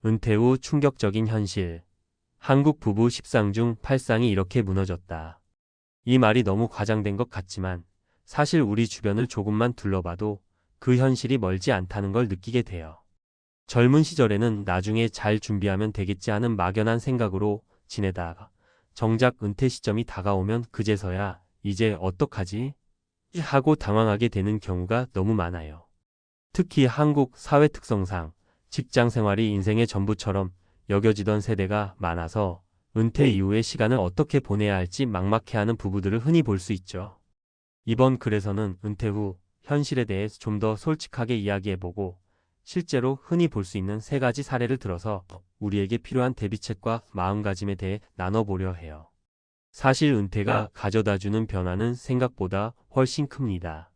은퇴 후 충격적인 현실. 한국 부부 10상 중 8상이 이렇게 무너졌다. 이 말이 너무 과장된 것 같지만 사실 우리 주변을 조금만 둘러봐도 그 현실이 멀지 않다는 걸 느끼게 돼요. 젊은 시절에는 나중에 잘 준비하면 되겠지 하는 막연한 생각으로 지내다가 정작 은퇴 시점이 다가오면 그제서야 이제 어떡하지? 하고 당황하게 되는 경우가 너무 많아요. 특히 한국 사회 특성상 직장 생활이 인생의 전부처럼 여겨지던 세대가 많아서 은퇴 이후의 시간을 어떻게 보내야 할지 막막해하는 부부들을 흔히 볼 수 있죠. 이번 글에서는 은퇴 후 현실에 대해 좀 더 솔직하게 이야기해보고 실제로 흔히 볼 수 있는 3가지 사례를 들어서 우리에게 필요한 대비책과 마음가짐에 대해 나눠보려 해요. 사실 은퇴가 가져다주는 변화는 생각보다 훨씬 큽니다.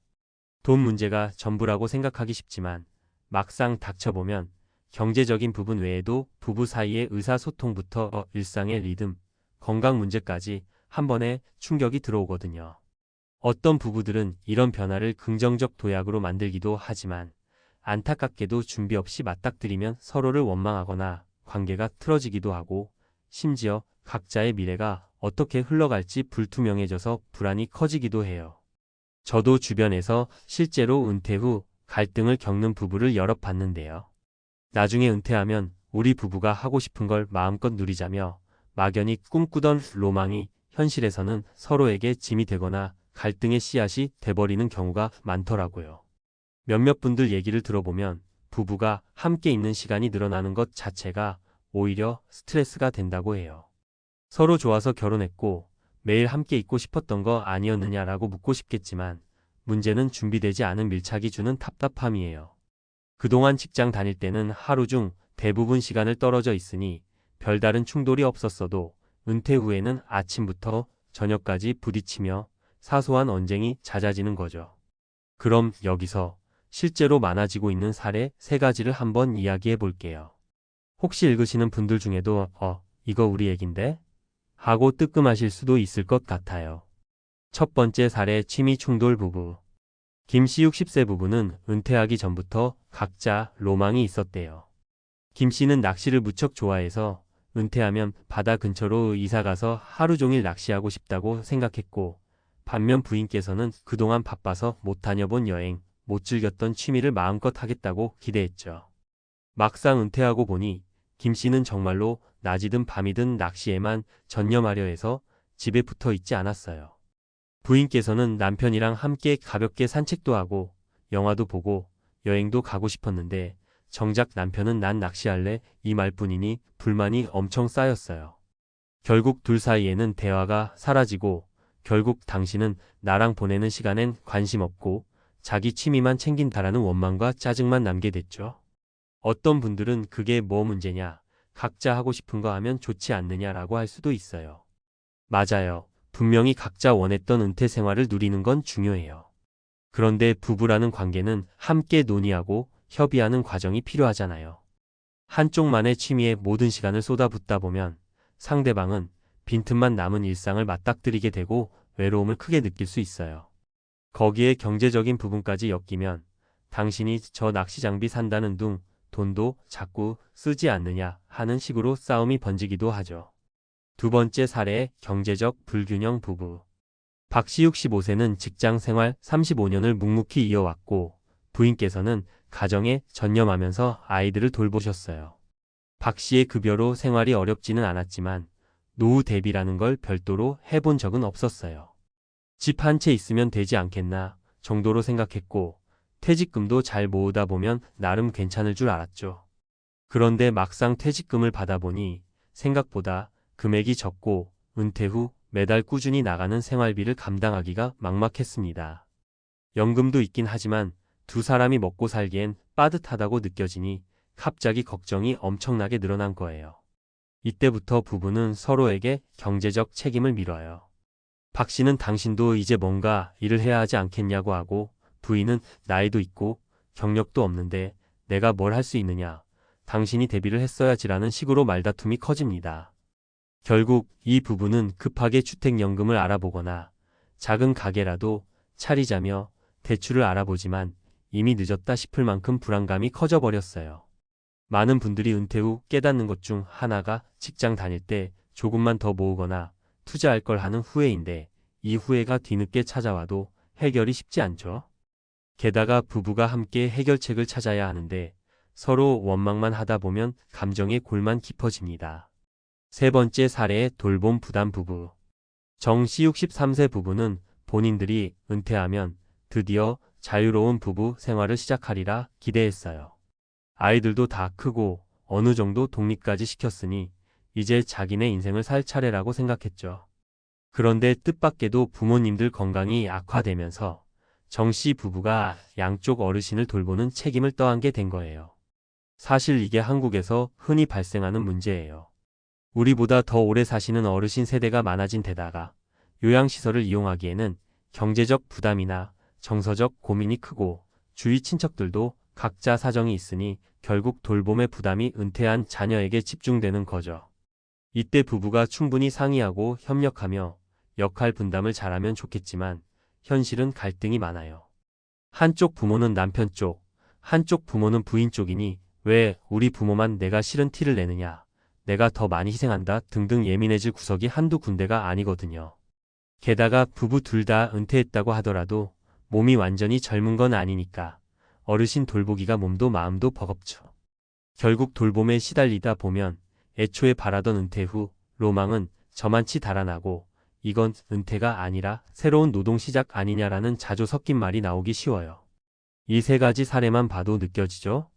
돈 문제가 전부라고 생각하기 쉽지만 막상 닥쳐보면 경제적인 부분 외에도 부부 사이의 의사소통부터 일상의 리듬, 건강 문제까지 한 번에 충격이 들어오거든요. 어떤 부부들은 이런 변화를 긍정적 도약으로 만들기도 하지만 안타깝게도 준비 없이 맞닥뜨리면 서로를 원망하거나 관계가 틀어지기도 하고 심지어 각자의 미래가 어떻게 흘러갈지 불투명해져서 불안이 커지기도 해요. 저도 주변에서 실제로 은퇴 후 갈등을 겪는 부부를 여럿 봤는데요. 나중에 은퇴하면 우리 부부가 하고 싶은 걸 마음껏 누리자며 막연히 꿈꾸던 로망이 현실에서는 서로에게 짐이 되거나 갈등의 씨앗이 돼버리는 경우가 많더라고요. 몇몇 분들 얘기를 들어보면 부부가 함께 있는 시간이 늘어나는 것 자체가 오히려 스트레스가 된다고 해요. 서로 좋아서 결혼했고 매일 함께 있고 싶었던 거 아니었느냐라고 묻고 싶겠지만 문제는 준비되지 않은 밀착이 주는 답답함이에요. 그동안 직장 다닐 때는 하루 중 대부분 시간을 떨어져 있으니 별다른 충돌이 없었어도 은퇴 후에는 아침부터 저녁까지 부딪히며 사소한 언쟁이 잦아지는 거죠. 그럼 여기서 실제로 많아지고 있는 사례 3가지를 한번 이야기해 볼게요. 혹시 읽으시는 분들 중에도 이거 우리 얘긴데? 하고 뜨끔하실 수도 있을 것 같아요. 첫 번째 사례 취미 충돌 부부. 김씨 60세 부부는 은퇴하기 전부터 각자 로망이 있었대요. 김씨는 낚시를 무척 좋아해서 은퇴하면 바다 근처로 이사가서 하루 종일 낚시하고 싶다고 생각했고 반면 부인께서는 그동안 바빠서 못 다녀본 여행, 못 즐겼던 취미를 마음껏 하겠다고 기대했죠. 막상 은퇴하고 보니 김씨는 정말로 낮이든 밤이든 낚시에만 전념하려 해서 집에 붙어 있지 않았어요. 부인께서는 남편이랑 함께 가볍게 산책도 하고 영화도 보고 여행도 가고 싶었는데 정작 남편은 난 낚시할래 이 말뿐이니 불만이 엄청 쌓였어요. 결국 둘 사이에는 대화가 사라지고 결국 당신은 나랑 보내는 시간엔 관심 없고 자기 취미만 챙긴다라는 원망과 짜증만 남게 됐죠. 어떤 분들은 그게 뭐 문제냐, 각자 하고 싶은 거 하면 좋지 않느냐라고 할 수도 있어요. 맞아요. 분명히 각자 원했던 은퇴 생활을 누리는 건 중요해요. 그런데 부부라는 관계는 함께 논의하고 협의하는 과정이 필요하잖아요. 한쪽만의 취미에 모든 시간을 쏟아붓다 보면 상대방은 빈틈만 남은 일상을 맞닥뜨리게 되고 외로움을 크게 느낄 수 있어요. 거기에 경제적인 부분까지 엮이면 당신이 저 낚시 장비 산다는 둥 돈도 자꾸 쓰지 않느냐 하는 식으로 싸움이 번지기도 하죠. 두 번째 사례 경제적 불균형 부부. 박씨 65세는 직장 생활 35년을 묵묵히 이어왔고 부인께서는 가정에 전념하면서 아이들을 돌보셨어요. 박씨의 급여로 생활이 어렵지는 않았지만 노후 대비라는 걸 별도로 해본 적은 없었어요. 집 한 채 있으면 되지 않겠나 정도로 생각했고 퇴직금도 잘 모으다 보면 나름 괜찮을 줄 알았죠. 그런데 막상 퇴직금을 받아보니 생각보다 금액이 적고 은퇴 후 매달 꾸준히 나가는 생활비를 감당하기가 막막했습니다. 연금도 있긴 하지만 두 사람이 먹고 살기엔 빠듯하다고 느껴지니 갑자기 걱정이 엄청나게 늘어난 거예요. 이때부터 부부는 서로에게 경제적 책임을 밀어요. 박 씨는 당신도 이제 뭔가 일을 해야 하지 않겠냐고 하고 부인은 나이도 있고 경력도 없는데 내가 뭘 할 수 있느냐. 당신이 대비를 했어야지라는 식으로 말다툼이 커집니다. 결국 이 부부는 급하게 주택연금을 알아보거나 작은 가게라도 차리자며 대출을 알아보지만 이미 늦었다 싶을 만큼 불안감이 커져버렸어요. 많은 분들이 은퇴 후 깨닫는 것 중 하나가 직장 다닐 때 조금만 더 모으거나 투자할 걸 하는 후회인데, 이 후회가 뒤늦게 찾아와도 해결이 쉽지 않죠. 게다가 부부가 함께 해결책을 찾아야 하는데 서로 원망만 하다 보면 감정의 골만 깊어집니다. 세 번째 사례의 돌봄 부담 부부. 정씨 63세 부부는 본인들이 은퇴하면 드디어 자유로운 부부 생활을 시작하리라 기대했어요. 아이들도 다 크고 어느 정도 독립까지 시켰으니 이제 자기네 인생을 살 차례라고 생각했죠. 그런데 뜻밖에도 부모님들 건강이 악화되면서 정씨 부부가 양쪽 어르신을 돌보는 책임을 떠안게 된 거예요. 사실 이게 한국에서 흔히 발생하는 문제예요. 우리보다 더 오래 사시는 어르신 세대가 많아진 데다가 요양시설을 이용하기에는 경제적 부담이나 정서적 고민이 크고 주위 친척들도 각자 사정이 있으니 결국 돌봄의 부담이 은퇴한 자녀에게 집중되는 거죠. 이때 부부가 충분히 상의하고 협력하며 역할 분담을 잘하면 좋겠지만 현실은 갈등이 많아요. 한쪽 부모는 남편 쪽, 한쪽 부모는 부인 쪽이니 왜 우리 부모만 내가 싫은 티를 내느냐, 내가 더 많이 희생한다 등등 예민해질 구석이 한두 군데가 아니거든요. 게다가 부부 둘 다 은퇴했다고 하더라도 몸이 완전히 젊은 건 아니니까 어르신 돌보기가 몸도 마음도 버겁죠. 결국 돌봄에 시달리다 보면 애초에 바라던 은퇴 후 로망은 저만치 달아나고 이건 은퇴가 아니라 새로운 노동 시작 아니냐라는 자조 섞인 말이 나오기 쉬워요. 이 세 가지 사례만 봐도 느껴지죠?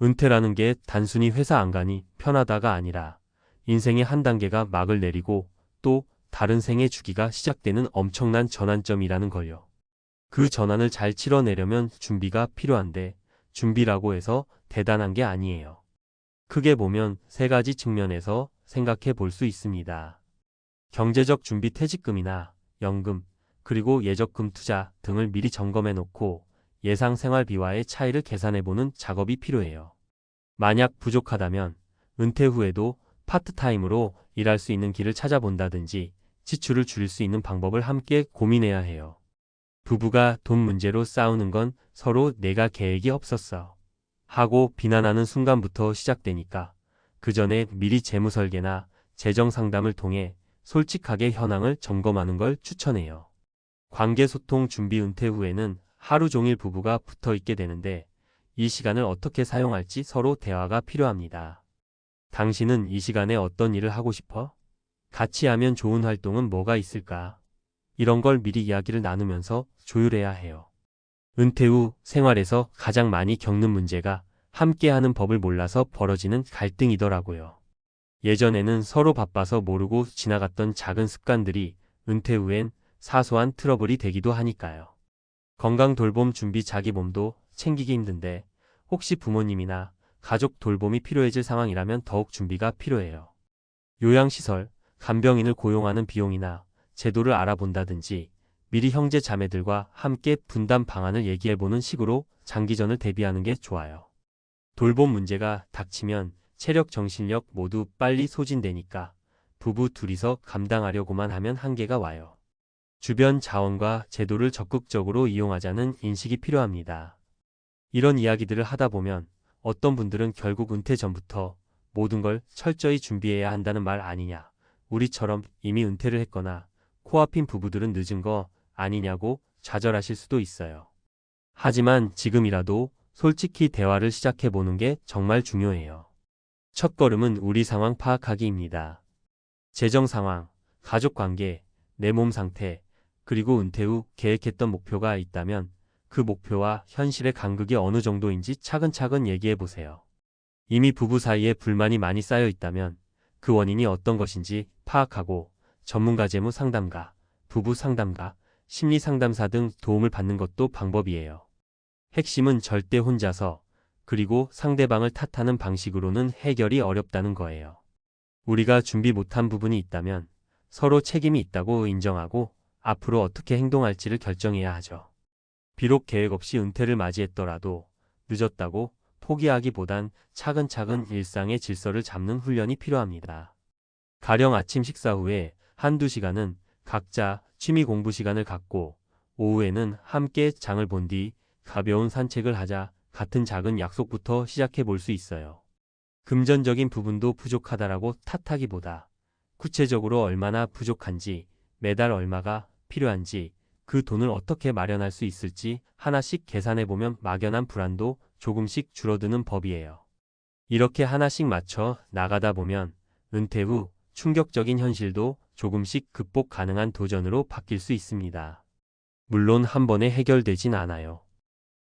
은퇴라는 게 단순히 회사 안 가니 편하다가 아니라 인생의 한 단계가 막을 내리고 또 다른 생의 주기가 시작되는 엄청난 전환점이라는 걸요. 그 전환을 잘 치러내려면 준비가 필요한데 준비라고 해서 대단한 게 아니에요. 크게 보면 세 가지 측면에서 생각해 볼 수 있습니다. 경제적 준비 퇴직금이나 연금, 그리고 예적금 투자 등을 미리 점검해 놓고 예상 생활비와의 차이를 계산해 보는 작업이 필요해요. 만약 부족하다면 은퇴 후에도 파트타임으로 일할 수 있는 길을 찾아본다든지 지출을 줄일 수 있는 방법을 함께 고민해야 해요. 부부가 돈 문제로 싸우는 건 서로 내가 계획이 없었어 하고 비난하는 순간부터 시작되니까 그 전에 미리 재무 설계나 재정 상담을 통해 솔직하게 현황을 점검하는 걸 추천해요. 관계 소통 준비 은퇴 후에는 하루 종일 부부가 붙어 있게 되는데 이 시간을 어떻게 사용할지 서로 대화가 필요합니다. 당신은 이 시간에 어떤 일을 하고 싶어? 같이 하면 좋은 활동은 뭐가 있을까? 이런 걸 미리 이야기를 나누면서 조율해야 해요. 은퇴 후 생활에서 가장 많이 겪는 문제가 함께하는 법을 몰라서 벌어지는 갈등이더라고요. 예전에는 서로 바빠서 모르고 지나갔던 작은 습관들이 은퇴 후엔 사소한 트러블이 되기도 하니까요. 건강 돌봄 준비 자기 몸도 챙기기 힘든데 혹시 부모님이나 가족 돌봄이 필요해질 상황이라면 더욱 준비가 필요해요. 요양시설, 간병인을 고용하는 비용이나 제도를 알아본다든지 미리 형제 자매들과 함께 분담 방안을 얘기해보는 식으로 장기전을 대비하는 게 좋아요. 돌봄 문제가 닥치면 체력, 정신력 모두 빨리 소진되니까 부부 둘이서 감당하려고만 하면 한계가 와요. 주변 자원과 제도를 적극적으로 이용하자는 인식이 필요합니다. 이런 이야기들을 하다 보면 어떤 분들은 결국 은퇴 전부터 모든 걸 철저히 준비해야 한다는 말 아니냐, 우리처럼 이미 은퇴를 했거나 코앞인 부부들은 늦은 거 아니냐고 좌절하실 수도 있어요. 하지만 지금이라도 솔직히 대화를 시작해보는 게 정말 중요해요. 첫 걸음은 우리 상황 파악하기입니다. 재정 상황, 가족 관계, 내 몸 상태, 그리고 은퇴 후 계획했던 목표가 있다면 그 목표와 현실의 간극이 어느 정도인지 차근차근 얘기해 보세요. 이미 부부 사이에 불만이 많이 쌓여 있다면 그 원인이 어떤 것인지 파악하고 전문가 재무 상담가, 부부 상담가, 심리 상담사 등 도움을 받는 것도 방법이에요. 핵심은 절대 혼자서 그리고 상대방을 탓하는 방식으로는 해결이 어렵다는 거예요. 우리가 준비 못한 부분이 있다면 서로 책임이 있다고 인정하고 앞으로 어떻게 행동할지를 결정해야 하죠. 비록 계획 없이 은퇴를 맞이했더라도 늦었다고 포기하기보단 차근차근 일상의 질서를 잡는 훈련이 필요합니다. 가령 아침 식사 후에 한두 시간은 각자 취미 공부 시간을 갖고 오후에는 함께 장을 본 뒤 가벼운 산책을 하자 같은 작은 약속부터 시작해 볼 수 있어요. 금전적인 부분도 부족하다라고 탓하기보다 구체적으로 얼마나 부족한지, 매달 얼마가 필요한지, 그 돈을 어떻게 마련할 수 있을지 하나씩 계산해보면 막연한 불안도 조금씩 줄어드는 법이에요. 이렇게 하나씩 맞춰 나가다 보면 은퇴 후 충격적인 현실도 조금씩 극복 가능한 도전으로 바뀔 수 있습니다. 물론 한 번에 해결되진 않아요.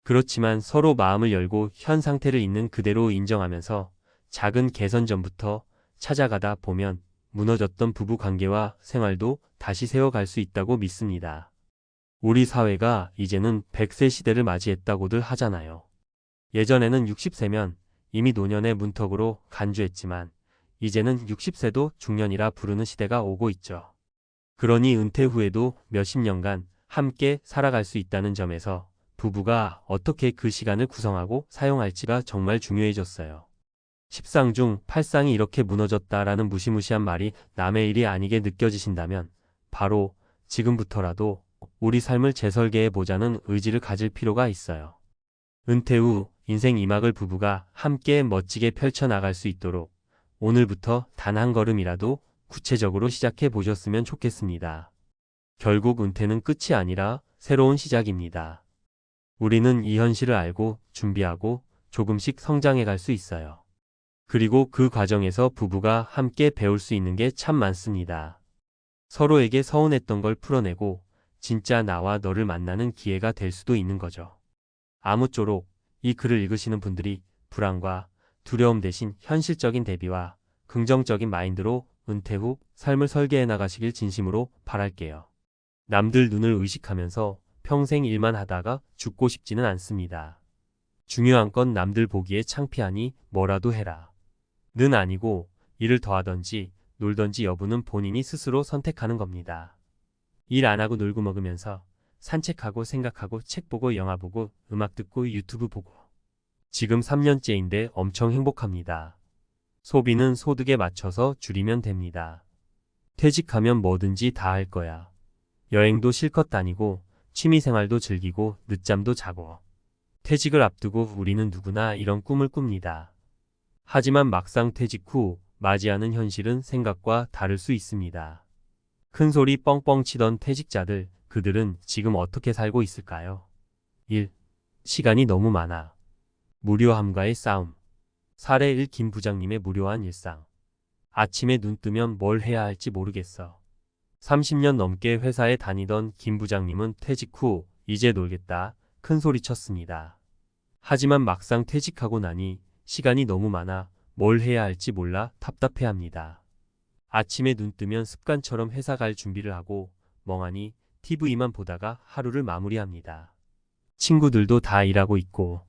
그렇지만 서로 마음을 열고 현 상태를 있는 그대로 인정하면서 작은 개선점부터 찾아가다 보면 무너졌던 부부 관계와 생활도 다시 세워갈 수 있다고 믿습니다. 우리 사회가 이제는 100세 시대를 맞이했다고들 하잖아요. 예전에는 60세면 이미 노년의 문턱으로 간주했지만 이제는 60세도 중년이라 부르는 시대가 오고 있죠. 그러니 은퇴 후에도 몇십 년간 함께 살아갈 수 있다는 점에서 부부가 어떻게 그 시간을 구성하고 사용할지가 정말 중요해졌어요. 십상 중 8상이 이렇게 무너졌다라는 무시무시한 말이 남의 일이 아니게 느껴지신다면 바로 지금부터라도 우리 삶을 재설계해보자는 의지를 가질 필요가 있어요. 은퇴 후 인생 2막을 부부가 함께 멋지게 펼쳐나갈 수 있도록 오늘부터 단 한 걸음이라도 구체적으로 시작해 보셨으면 좋겠습니다. 결국 은퇴는 끝이 아니라 새로운 시작입니다. 우리는 이 현실을 알고 준비하고 조금씩 성장해 갈 수 있어요. 그리고 그 과정에서 부부가 함께 배울 수 있는 게 참 많습니다. 서로에게 서운했던 걸 풀어내고 진짜 나와 너를 만나는 기회가 될 수도 있는 거죠. 아무쪼록 이 글을 읽으시는 분들이 불안과 두려움 대신 현실적인 대비와 긍정적인 마인드로 은퇴 후 삶을 설계해 나가시길 진심으로 바랄게요. 남들 눈을 의식하면서 평생 일만 하다가 죽고 싶지는 않습니다. 중요한 건 남들 보기에 창피하니 뭐라도 해라 는 아니고 일을 더 하던지 놀던지 여부는 본인이 스스로 선택하는 겁니다. 일 안 하고 놀고 먹으면서 산책하고 생각하고 책 보고 영화 보고 음악 듣고 유튜브 보고 지금 3년째인데 엄청 행복합니다. 소비는 소득에 맞춰서 줄이면 됩니다. 퇴직하면 뭐든지 다 할 거야. 여행도 실컷 다니고 취미생활도 즐기고 늦잠도 자고. 퇴직을 앞두고 우리는 누구나 이런 꿈을 꿉니다. 하지만 막상 퇴직 후 맞이하는 현실은 생각과 다를 수 있습니다. 큰 소리 뻥뻥 치던 퇴직자들, 그들은 지금 어떻게 살고 있을까요? 1. 시간이 너무 많아. 무료함과의 싸움. 사례 1. 김 부장님의 무료한 일상. 아침에 눈 뜨면 뭘 해야 할지 모르겠어. 30년 넘게 회사에 다니던 김 부장님은 퇴직 후 이제 놀겠다 큰 소리 쳤습니다. 하지만 막상 퇴직하고 나니 시간이 너무 많아 뭘 해야 할지 몰라 답답해합니다. 아침에 눈 뜨면 습관처럼 회사 갈 준비를 하고 멍하니 TV만 보다가 하루를 마무리합니다. 친구들도 다 일하고 있고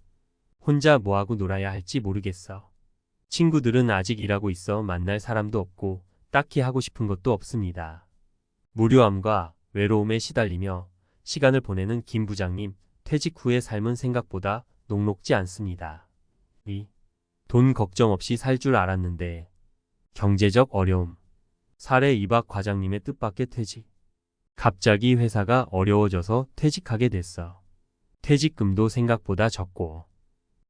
혼자 뭐하고 놀아야 할지 모르겠어. 친구들은 아직 일하고 있어 만날 사람도 없고 딱히 하고 싶은 것도 없습니다. 무료함과 외로움에 시달리며 시간을 보내는 김 부장님, 퇴직 후의 삶은 생각보다 녹록지 않습니다. 2. 돈 걱정 없이 살 줄 알았는데 경제적 어려움. 사례 2. 박 과장님의 뜻밖의 퇴직. 갑자기 회사가 어려워져서 퇴직하게 됐어. 퇴직금도 생각보다 적고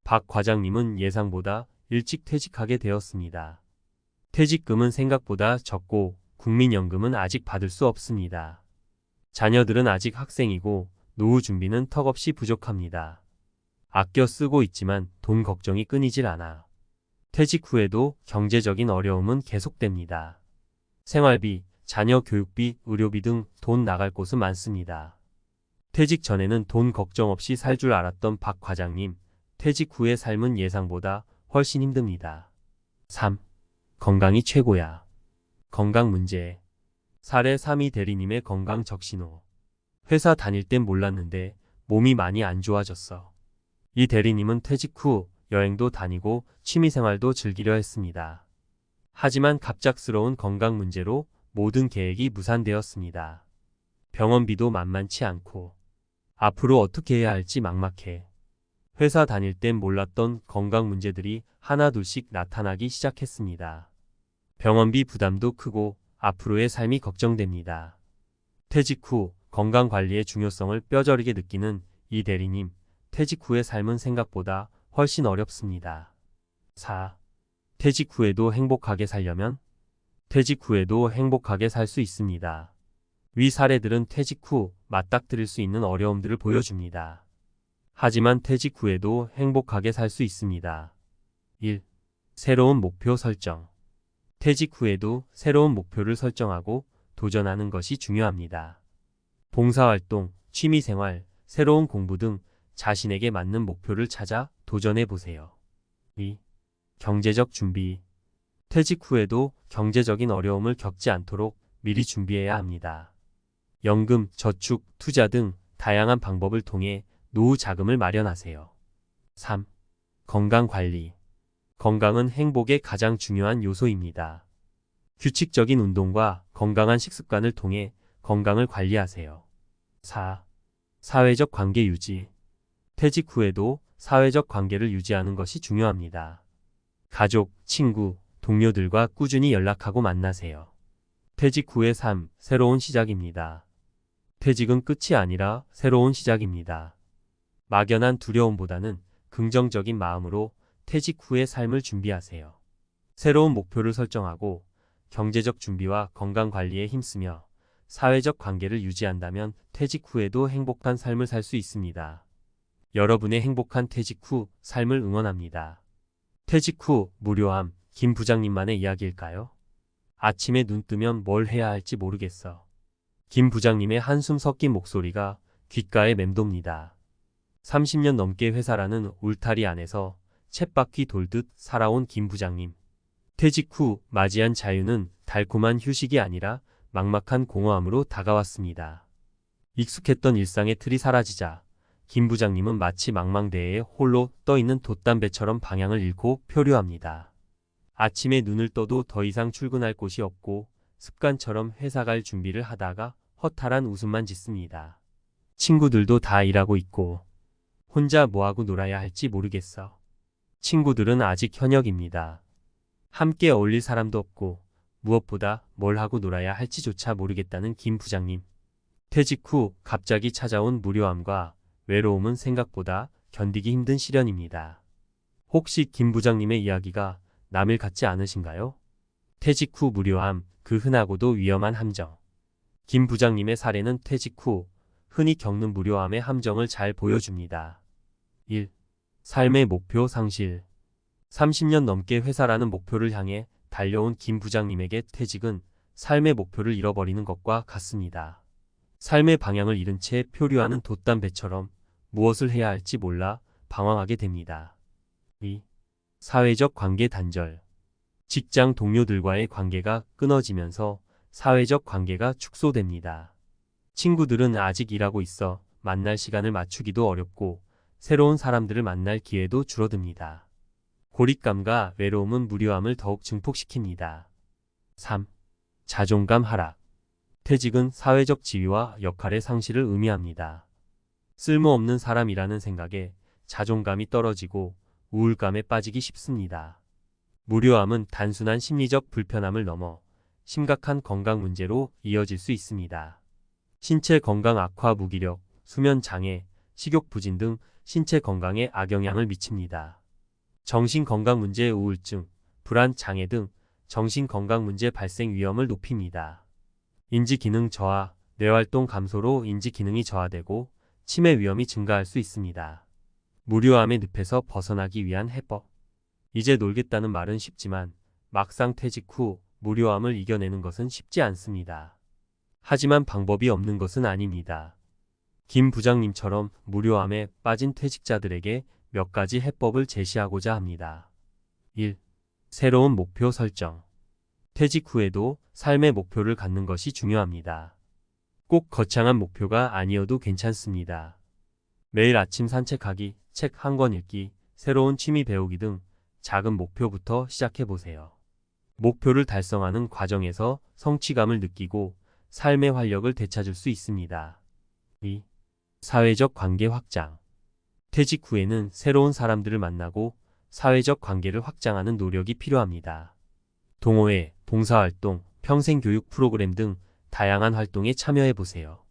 박 과장님은 예상보다 일찍 퇴직하게 되었습니다. 퇴직금은 생각보다 적고 국민연금은 아직 받을 수 없습니다. 자녀들은 아직 학생이고 노후 준비는 턱없이 부족합니다. 아껴 쓰고 있지만 돈 걱정이 끊이질 않아. 퇴직 후에도 경제적인 어려움은 계속됩니다. 생활비, 자녀 교육비, 의료비 등 돈 나갈 곳은 많습니다. 퇴직 전에는 돈 걱정 없이 살 줄 알았던 박 과장님, 퇴직 후의 삶은 예상보다 훨씬 힘듭니다. 3. 건강이 최고야. 건강 문제. 사례 3위 대리님의 건강 적신호. 회사 다닐 땐 몰랐는데 몸이 많이 안 좋아졌어. 이 대리님은 퇴직 후 여행도 다니고 취미생활도 즐기려 했습니다. 하지만 갑작스러운 건강 문제로 모든 계획이 무산되었습니다. 병원비도 만만치 않고 앞으로 어떻게 해야 할지 막막해. 회사 다닐 땐 몰랐던 건강 문제들이 하나둘씩 나타나기 시작했습니다. 병원비 부담도 크고 앞으로의 삶이 걱정됩니다. 퇴직 후 건강관리의 중요성을 뼈저리게 느끼는 이 대리님, 퇴직 후의 삶은 생각보다 훨씬 어렵습니다. 4. 퇴직 후에도 행복하게 살려면 퇴직 후에도 행복하게 살 수 있습니다. 위 사례들은 퇴직 후 맞닥뜨릴 수 있는 어려움들을 보여줍니다. 하지만 퇴직 후에도 행복하게 살 수 있습니다. 1. 새로운 목표 설정. 퇴직 후에도 새로운 목표를 설정하고 도전하는 것이 중요합니다. 봉사활동, 취미생활, 새로운 공부 등 자신에게 맞는 목표를 찾아 도전해 보세요. 2. 경제적 준비. 퇴직 후에도 경제적인 어려움을 겪지 않도록 미리 준비해야 합니다. 연금, 저축, 투자 등 다양한 방법을 통해 노후 자금을 마련하세요. 3. 건강관리. 건강은 행복의 가장 중요한 요소입니다. 규칙적인 운동과 건강한 식습관을 통해 건강을 관리하세요. 4. 사회적 관계 유지. 퇴직 후에도 사회적 관계를 유지하는 것이 중요합니다. 가족, 친구, 동료들과 꾸준히 연락하고 만나세요. 퇴직 후의 삶, 새로운 시작입니다. 퇴직은 끝이 아니라 새로운 시작입니다. 막연한 두려움보다는 긍정적인 마음으로 퇴직 후의 삶을 준비하세요. 새로운 목표를 설정하고 경제적 준비와 건강 관리에 힘쓰며 사회적 관계를 유지한다면 퇴직 후에도 행복한 삶을 살 수 있습니다. 여러분의 행복한 퇴직 후 삶을 응원합니다. 퇴직 후 무료함, 김 부장님만의 이야기일까요? 아침에 눈 뜨면 뭘 해야 할지 모르겠어. 김 부장님의 한숨 섞인 목소리가 귓가에 맴돕니다. 30년 넘게 회사라는 울타리 안에서 쳇바퀴 돌듯 살아온 김 부장님. 퇴직 후 맞이한 자유는 달콤한 휴식이 아니라 막막한 공허함으로 다가왔습니다. 익숙했던 일상의 틀이 사라지자 김 부장님은 마치 망망대해에 홀로 떠있는 돛담배처럼 방향을 잃고 표류합니다. 아침에 눈을 떠도 더 이상 출근할 곳이 없고 습관처럼 회사 갈 준비를 하다가 허탈한 웃음만 짓습니다. 친구들도 다 일하고 있고 혼자 뭐하고 놀아야 할지 모르겠어. 친구들은 아직 현역입니다. 함께 어울릴 사람도 없고 무엇보다 뭘 하고 놀아야 할지조차 모르겠다는 김 부장님. 퇴직 후 갑자기 찾아온 무료함과 외로움은 생각보다 견디기 힘든 시련입니다. 혹시 김 부장님의 이야기가 남일 같지 않으신가요? 퇴직 후 무료함, 그 흔하고도 위험한 함정. 김 부장님의 사례는 퇴직 후 흔히 겪는 무료함의 함정을 잘 보여줍니다. 1. 삶의 목표 상실. 30년 넘게 회사라는 목표를 향해 달려온 김 부장님에게 퇴직은 삶의 목표를 잃어버리는 것과 같습니다. 삶의 방향을 잃은 채 표류하는 돛담배처럼 무엇을 해야 할지 몰라 방황하게 됩니다. 2. 사회적 관계 단절. 직장 동료들과의 관계가 끊어지면서 사회적 관계가 축소됩니다. 친구들은 아직 일하고 있어 만날 시간을 맞추기도 어렵고 새로운 사람들을 만날 기회도 줄어듭니다. 고립감과 외로움은 무료함을 더욱 증폭시킵니다. 3. 자존감 하락. 퇴직은 사회적 지위와 역할의 상실을 의미합니다. 쓸모없는 사람이라는 생각에 자존감이 떨어지고 우울감에 빠지기 쉽습니다. 무료함은 단순한 심리적 불편함을 넘어 심각한 건강 문제로 이어질 수 있습니다. 신체 건강 악화, 무기력, 수면 장애, 식욕 부진 등 신체 건강에 악영향을 미칩니다. 정신 건강 문제, 우울증, 불안 장애 등 정신 건강 문제 발생 위험을 높입니다. 인지 기능 저하, 뇌활동 감소로 인지 기능이 저하되고 치매 위험이 증가할 수 있습니다. 무료함의 늪에서 벗어나기 위한 해법. 이제 놀겠다는 말은 쉽지만 막상 퇴직 후 무료함을 이겨내는 것은 쉽지 않습니다. 하지만 방법이 없는 것은 아닙니다. 김 부장님처럼 무료함에 빠진 퇴직자들에게 몇 가지 해법을 제시하고자 합니다. 1. 새로운 목표 설정. 퇴직 후에도 삶의 목표를 갖는 것이 중요합니다. 꼭 거창한 목표가 아니어도 괜찮습니다. 매일 아침 산책하기, 책 한 권 읽기, 새로운 취미 배우기 등 작은 목표부터 시작해보세요. 목표를 달성하는 과정에서 성취감을 느끼고 삶의 활력을 되찾을 수 있습니다. 2. 사회적 관계 확장. 퇴직 후에는 새로운 사람들을 만나고 사회적 관계를 확장하는 노력이 필요합니다. 동호회, 봉사활동, 평생교육 프로그램 등 다양한 활동에 참여해보세요.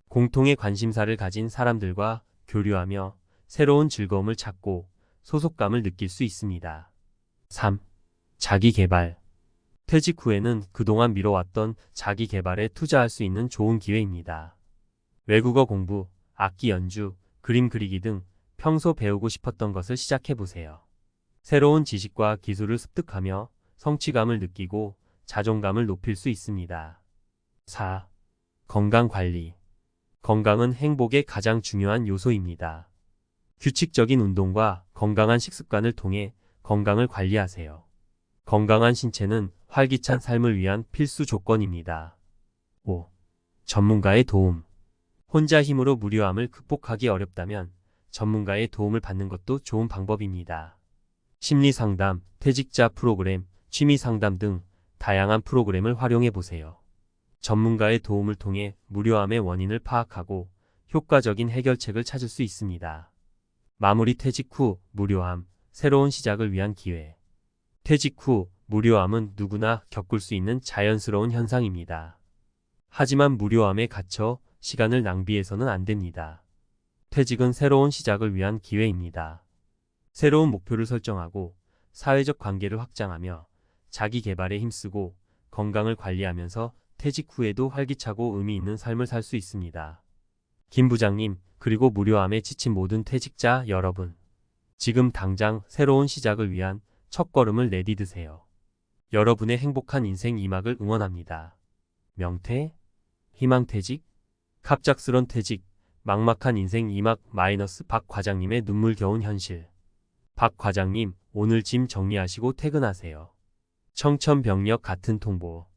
공통의 관심사를 가진 사람들과 교류하며 새로운 즐거움을 찾고 소속감을 느낄 수 있습니다. 3. 자기 개발. 퇴직 후에는 그동안 미뤄왔던 자기 개발에 투자할 수 있는 좋은 기회입니다. 외국어 공부, 악기 연주, 그림 그리기 등 평소 배우고 싶었던 것을 시작해 보세요. 새로운 지식과 기술을 습득하며 성취감을 느끼고 자존감을 높일 수 있습니다. 4. 건강 관리. 건강은 행복의 가장 중요한 요소입니다. 규칙적인 운동과 건강한 식습관을 통해 건강을 관리하세요. 건강한 신체는 활기찬 삶을 위한 필수 조건입니다. 5. 전문가의 도움. 혼자 힘으로 무료함을 극복하기 어렵다면 전문가의 도움을 받는 것도 좋은 방법입니다. 심리 상담, 퇴직자 프로그램, 취미 상담 등 다양한 프로그램을 활용해 보세요. 전문가의 도움을 통해 무료함의 원인을 파악하고 효과적인 해결책을 찾을 수 있습니다. 마무리. 퇴직 후 무료함, 새로운 시작을 위한 기회. 퇴직 후 무료함은 누구나 겪을 수 있는 자연스러운 현상입니다. 하지만 무료함에 갇혀 시간을 낭비해서는 안 됩니다. 퇴직은 새로운 시작을 위한 기회입니다. 새로운 목표를 설정하고 사회적 관계를 확장하며 자기 개발에 힘쓰고 건강을 관리하면서 퇴직 후에도 활기차고 의미 있는 삶을 살 수 있습니다. 김 부장님, 그리고 무료함에 지친 모든 퇴직자 여러분. 지금 당장 새로운 시작을 위한 첫걸음을 내디드세요. 여러분의 행복한 인생 2막을 응원합니다. 명퇴, 희망퇴직, 갑작스런 퇴직, 막막한 인생 2막 박 과장님의 눈물겨운 현실. 박 과장님, 오늘 짐 정리하시고 퇴근하세요. 청천벽력 같은 통보.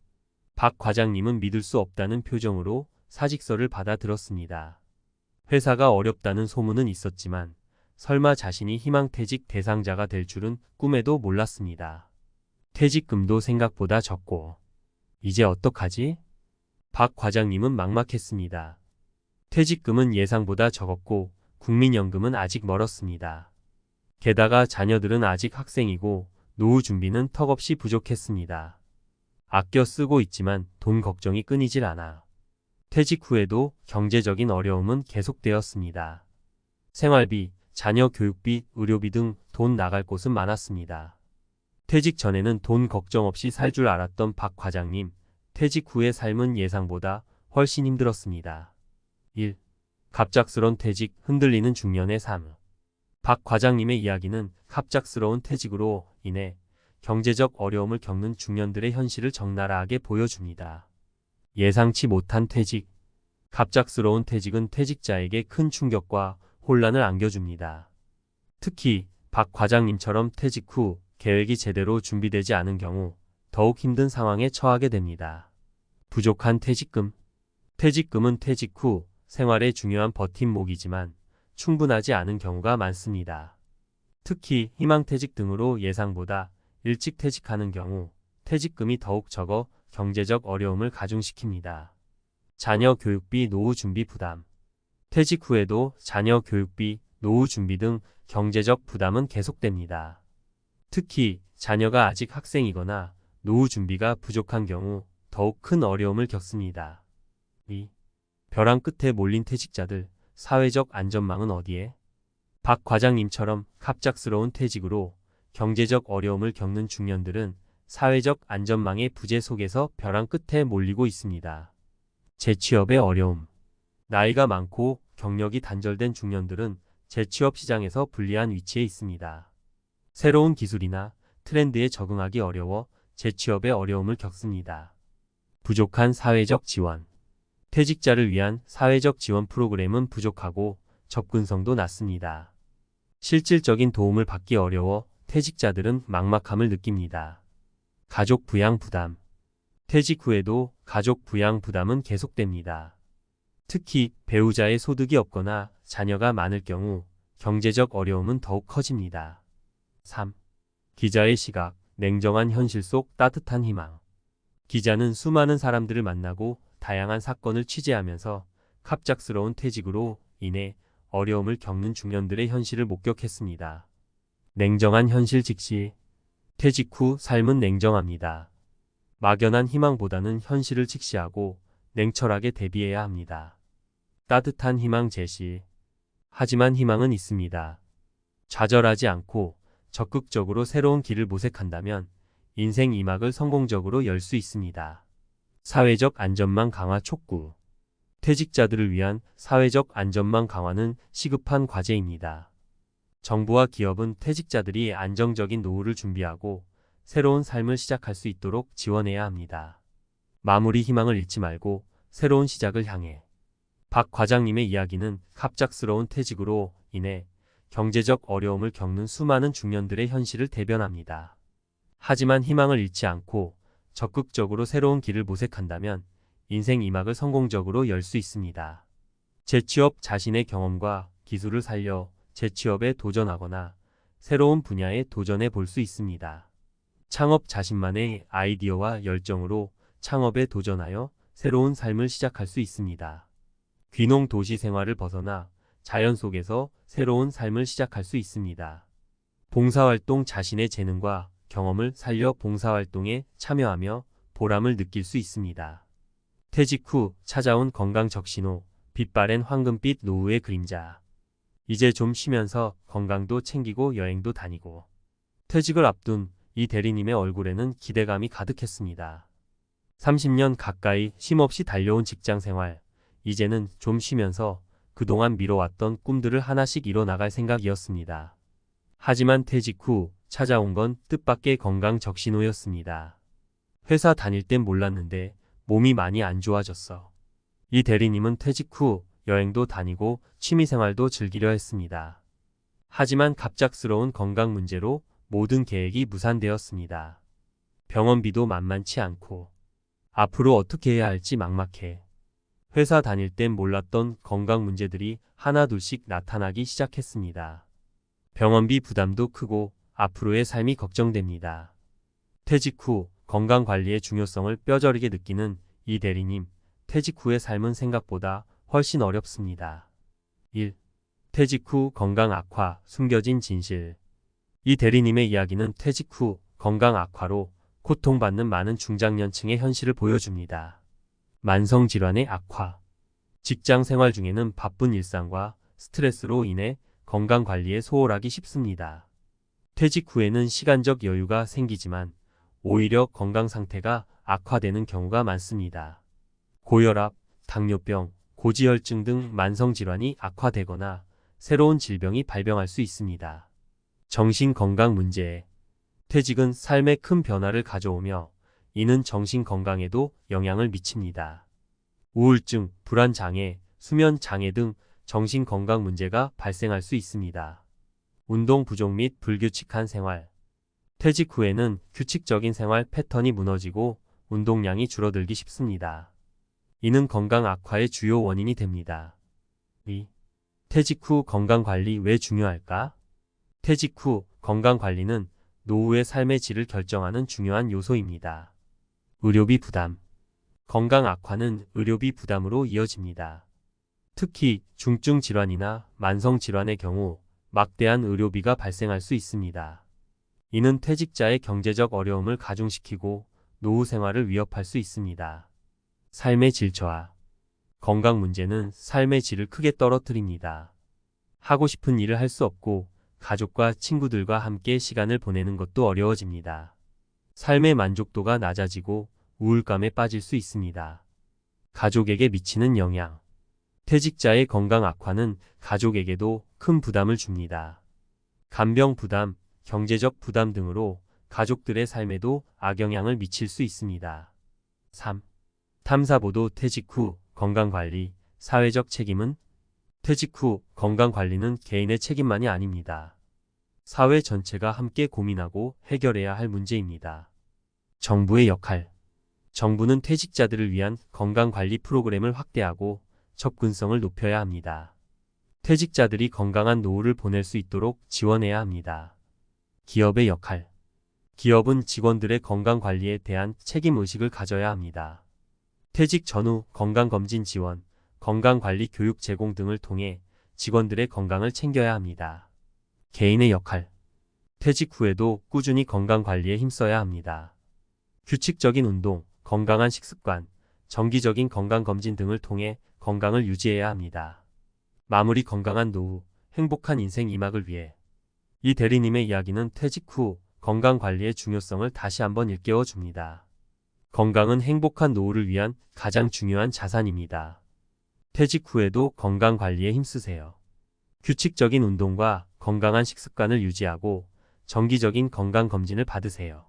박 과장님은 믿을 수 없다는 표정으로 사직서를 받아 들었습니다. 회사가 어렵다는 소문은 있었지만 설마 자신이 희망퇴직 대상자가 될 줄은 꿈에도 몰랐습니다. 퇴직금도 생각보다 적고 이제 어떡하지? 박 과장님은 막막했습니다. 퇴직금은 예상보다 적었고 국민연금은 아직 멀었습니다. 게다가 자녀들은 아직 학생이고 노후 준비는 턱없이 부족했습니다. 아껴 쓰고 있지만 돈 걱정이 끊이질 않아. 퇴직 후에도 경제적인 어려움은 계속되었습니다. 생활비, 자녀 교육비, 의료비 등 돈 나갈 곳은 많았습니다. 퇴직 전에는 돈 걱정 없이 살 줄 알았던 박 과장님, 퇴직 후의 삶은 예상보다 훨씬 힘들었습니다. 1. 갑작스런 퇴직, 흔들리는 중년의 삶. 박 과장님의 이야기는 갑작스러운 퇴직으로 인해 경제적 어려움을 겪는 중년들의 현실을 적나라하게 보여줍니다. 예상치 못한 퇴직. 갑작스러운 퇴직은 퇴직자에게 큰 충격과 혼란을 안겨줍니다. 특히 박 과장님처럼 퇴직 후 계획이 제대로 준비되지 않은 경우 더욱 힘든 상황에 처하게 됩니다. 부족한 퇴직금. 퇴직금은 퇴직 후 생활에 중요한 버팀목이지만 충분하지 않은 경우가 많습니다. 특히 희망퇴직 등으로 예상보다 일찍 퇴직하는 경우 퇴직금이 더욱 적어 경제적 어려움을 가중시킵니다. 자녀 교육비, 노후 준비 부담. 퇴직 후에도 자녀 교육비, 노후 준비 등 경제적 부담은 계속됩니다. 특히 자녀가 아직 학생이거나 노후 준비가 부족한 경우 더욱 큰 어려움을 겪습니다. 2. 벼랑 끝에 몰린 퇴직자들, 사회적 안전망은 어디에? 박 과장님처럼 갑작스러운 퇴직으로 경제적 어려움을 겪는 중년들은 사회적 안전망의 부재 속에서 벼랑 끝에 몰리고 있습니다. 재취업의 어려움. 나이가 많고 경력이 단절된 중년들은 재취업 시장에서 불리한 위치에 있습니다. 새로운 기술이나 트렌드에 적응하기 어려워 재취업의 어려움을 겪습니다. 부족한 사회적 지원. 퇴직자를 위한 사회적 지원 프로그램은 부족하고 접근성도 낮습니다. 실질적인 도움을 받기 어려워 퇴직자들은 막막함을 느낍니다. 가족 부양 부담. 퇴직 후에도 가족 부양 부담은 계속됩니다. 특히 배우자의 소득이 없거나 자녀가 많을 경우 경제적 어려움은 더욱 커집니다. 3. 기자의 시각, 냉정한 현실 속 따뜻한 희망. 기자는 수많은 사람들을 만나고 다양한 사건을 취재하면서 갑작스러운 퇴직으로 인해 어려움을 겪는 중년들의 현실을 목격했습니다. 냉정한 현실 직시. 퇴직 후 삶은 냉정합니다. 막연한 희망보다는 현실을 직시하고 냉철하게 대비해야 합니다. 따뜻한 희망 제시. 하지만 희망은 있습니다. 좌절하지 않고 적극적으로 새로운 길을 모색한다면 인생 2막을 성공적으로 열 수 있습니다. 사회적 안전망 강화 촉구. 퇴직자들을 위한 사회적 안전망 강화는 시급한 과제입니다. 정부와 기업은 퇴직자들이 안정적인 노후를 준비하고 새로운 삶을 시작할 수 있도록 지원해야 합니다. 마무리 희망을 잃지 말고 새로운 시작을 향해. 박 과장님의 이야기는 갑작스러운 퇴직으로 인해 경제적 어려움을 겪는 수많은 중년들의 현실을 대변합니다. 하지만 희망을 잃지 않고 적극적으로 새로운 길을 모색한다면 인생 2막을 성공적으로 열 수 있습니다. 재취업. 자신의 경험과 기술을 살려 재취업에 도전하거나 새로운 분야에 도전해 볼 수 있습니다. 창업. 자신만의 아이디어와 열정으로 창업에 도전하여 새로운 삶을 시작할 수 있습니다. 귀농. 도시 생활을 벗어나 자연 속에서 새로운 삶을 시작할 수 있습니다. 봉사활동. 자신의 재능과 경험을 살려 봉사활동에 참여하며 보람을 느낄 수 있습니다. 퇴직 후 찾아온 건강 적신호. 빛바랜 황금빛 노후의 그림자. 이제 좀 쉬면서 건강도 챙기고 여행도 다니고. 퇴직을 앞둔 이 대리님의 얼굴에는 기대감이 가득했습니다. 30년 가까이 쉼없이 달려온 직장생활. 이제는 좀 쉬면서 그동안 미뤄왔던 꿈들을 하나씩 이뤄나갈 생각이었습니다. 하지만 퇴직 후 찾아온 건 뜻밖의 건강 적신호였습니다. 회사 다닐 땐 몰랐는데 몸이 많이 안 좋아졌어. 이 대리님은 퇴직 후 여행도 다니고 취미생활도 즐기려 했습니다. 하지만 갑작스러운 건강 문제로 모든 계획이 무산되었습니다. 병원비도 만만치 않고 앞으로 어떻게 해야 할지 막막해. 회사 다닐 땐 몰랐던 건강 문제들이 하나둘씩 나타나기 시작했습니다. 병원비 부담도 크고 앞으로의 삶이 걱정됩니다. 퇴직 후 건강관리의 중요성을 뼈저리게 느끼는 이 대리님. 퇴직 후의 삶은 생각보다 훨씬 어렵습니다. 1. 퇴직 후 건강 악화. 숨겨진 진실. 이 대리님의 이야기는 퇴직 후 건강 악화로 고통받는 많은 중장년층의 현실을 보여줍니다. 만성질환의 악화. 직장 생활 중에는 바쁜 일상과 스트레스로 인해 건강관리에 소홀하기 쉽습니다. 퇴직 후에는 시간적 여유가 생기지만 오히려 건강 상태가 악화되는 경우가 많습니다. 고혈압, 당뇨병, 고지혈증 등 만성질환이 악화되거나 새로운 질병이 발병할 수 있습니다. 정신건강 문제. 퇴직은 삶에 큰 변화를 가져오며 이는 정신건강에도 영향을 미칩니다. 우울증, 불안장애, 수면장애 등 정신건강 문제가 발생할 수 있습니다. 운동 부족 및 불규칙한 생활. 퇴직 후에는 규칙적인 생활 패턴이 무너지고 운동량이 줄어들기 쉽습니다. 이는 건강 악화의 주요 원인이 됩니다. 2. 퇴직 후 건강관리 왜 중요할까? 퇴직 후 건강관리는 노후의 삶의 질을 결정하는 중요한 요소입니다. 의료비 부담. 건강 악화는 의료비 부담으로 이어집니다. 특히 중증 질환이나 만성 질환의 경우 막대한 의료비가 발생할 수 있습니다. 이는 퇴직자의 경제적 어려움을 가중시키고 노후 생활을 위협할 수 있습니다. 삶의 질 저하. 건강 문제는 삶의 질을 크게 떨어뜨립니다. 하고 싶은 일을 할 수 없고 가족과 친구들과 함께 시간을 보내는 것도 어려워집니다. 삶의 만족도가 낮아지고 우울감에 빠질 수 있습니다. 가족에게 미치는 영향. 퇴직자의 건강 악화는 가족에게도 큰 부담을 줍니다. 간병 부담, 경제적 부담 등으로 가족들의 삶에도 악영향을 미칠 수 있습니다. 3. 탐사보도. 퇴직 후 건강관리, 사회적 책임은? 퇴직 후 건강관리는 개인의 책임만이 아닙니다. 사회 전체가 함께 고민하고 해결해야 할 문제입니다. 정부의 역할. 정부는 퇴직자들을 위한 건강관리 프로그램을 확대하고 접근성을 높여야 합니다. 퇴직자들이 건강한 노후를 보낼 수 있도록 지원해야 합니다. 기업의 역할. 기업은 직원들의 건강관리에 대한 책임의식을 가져야 합니다. 퇴직 전후 건강검진 지원, 건강관리 교육 제공 등을 통해 직원들의 건강을 챙겨야 합니다. 개인의 역할. 퇴직 후에도 꾸준히 건강관리에 힘써야 합니다. 규칙적인 운동, 건강한 식습관, 정기적인 건강검진 등을 통해 건강을 유지해야 합니다. 마무리. 건강한 노후, 행복한 인생 2막을 위해. 이 대리님의 이야기는 퇴직 후 건강관리의 중요성을 다시 한번 일깨워 줍니다. 건강은 행복한 노후를 위한 가장 중요한 자산입니다. 퇴직 후에도 건강관리에 힘쓰세요. 규칙적인 운동과 건강한 식습관을 유지하고 정기적인 건강검진을 받으세요.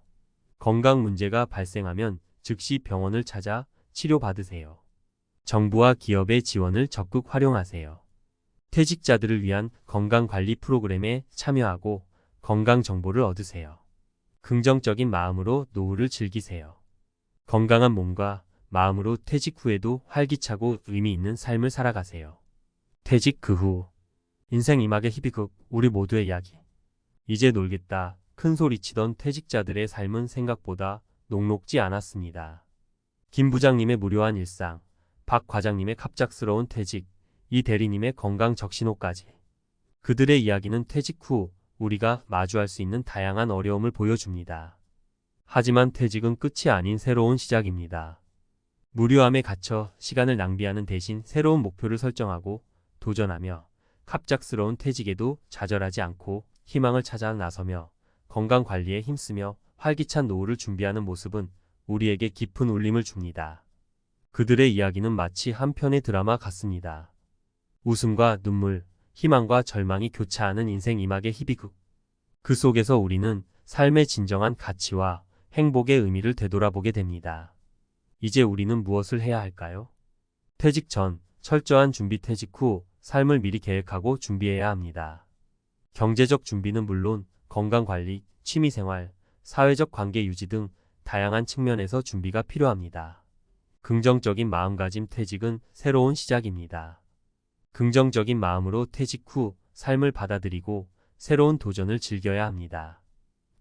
건강 문제가 발생하면 즉시 병원을 찾아 치료받으세요. 정부와 기업의 지원을 적극 활용하세요. 퇴직자들을 위한 건강관리 프로그램에 참여하고 건강 정보를 얻으세요. 긍정적인 마음으로 노후를 즐기세요. 건강한 몸과 마음으로 퇴직 후에도 활기차고 의미 있는 삶을 살아가세요. 퇴직 그 후 인생 이막의 희비극 우리 모두의 이야기. 이제 놀겠다 큰 소리치던 퇴직자들의 삶은 생각보다 녹록지 않았습니다. 김 부장님의 무료한 일상, 박 과장님의 갑작스러운 퇴직, 이 대리님의 건강 적신호까지. 그들의 이야기는 퇴직 후 우리가 마주할 수 있는 다양한 어려움을 보여줍니다. 하지만 퇴직은 끝이 아닌 새로운 시작입니다. 무료함에 갇혀 시간을 낭비하는 대신 새로운 목표를 설정하고 도전하며 갑작스러운 퇴직에도 좌절하지 않고 희망을 찾아 나서며 건강관리에 힘쓰며 활기찬 노후를 준비하는 모습은 우리에게 깊은 울림을 줍니다. 그들의 이야기는 마치 한 편의 드라마 같습니다. 웃음과 눈물, 희망과 절망이 교차하는 인생 이막의 희비극. 그 속에서 우리는 삶의 진정한 가치와 행복의 의미를 되돌아보게 됩니다. 이제 우리는 무엇을 해야 할까요? 퇴직 전, 철저한 준비. 퇴직 후 삶을 미리 계획하고 준비해야 합니다. 경제적 준비는 물론 건강관리, 취미생활, 사회적 관계 유지 등 다양한 측면에서 준비가 필요합니다. 긍정적인 마음가짐. 퇴직은 새로운 시작입니다. 긍정적인 마음으로 퇴직 후 삶을 받아들이고 새로운 도전을 즐겨야 합니다.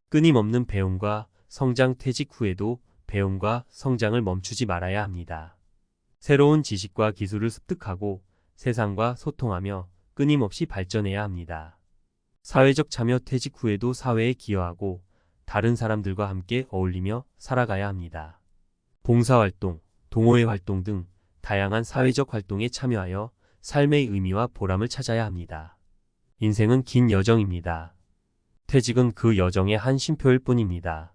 끊임없는 배움과 성장. 퇴직 후에도 배움과 성장을 멈추지 말아야 합니다. 새로운 지식과 기술을 습득하고 세상과 소통하며 끊임없이 발전해야 합니다. 사회적 참여. 퇴직 후에도 사회에 기여하고 다른 사람들과 함께 어울리며 살아가야 합니다. 봉사활동, 동호회 활동 등 다양한 사회적 활동에 참여하여 삶의 의미와 보람을 찾아야 합니다. 인생은 긴 여정입니다. 퇴직은 그 여정의 한 쉼표일 뿐입니다.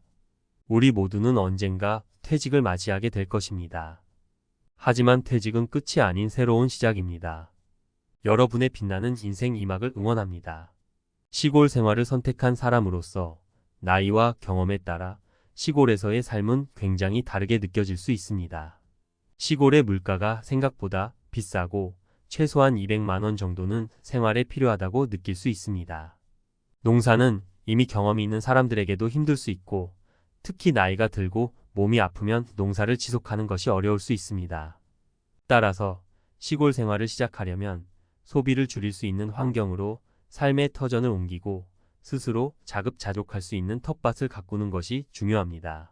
우리 모두는 언젠가 퇴직을 맞이하게 될 것입니다. 하지만 퇴직은 끝이 아닌 새로운 시작입니다. 여러분의 빛나는 인생 이막을 응원합니다. 시골 생활을 선택한 사람으로서 나이와 경험에 따라 시골에서의 삶은 굉장히 다르게 느껴질 수 있습니다. 시골의 물가가 생각보다 비싸고 최소한 200만 원 정도는 생활에 필요하다고 느낄 수 있습니다. 농사는 이미 경험이 있는 사람들에게도 힘들 수 있고 특히 나이가 들고 몸이 아프면 농사를 지속하는 것이 어려울 수 있습니다. 따라서 시골 생활을 시작하려면 소비를 줄일 수 있는 환경으로 삶의 터전을 옮기고 스스로 자급자족할 수 있는 텃밭을 가꾸는 것이 중요합니다.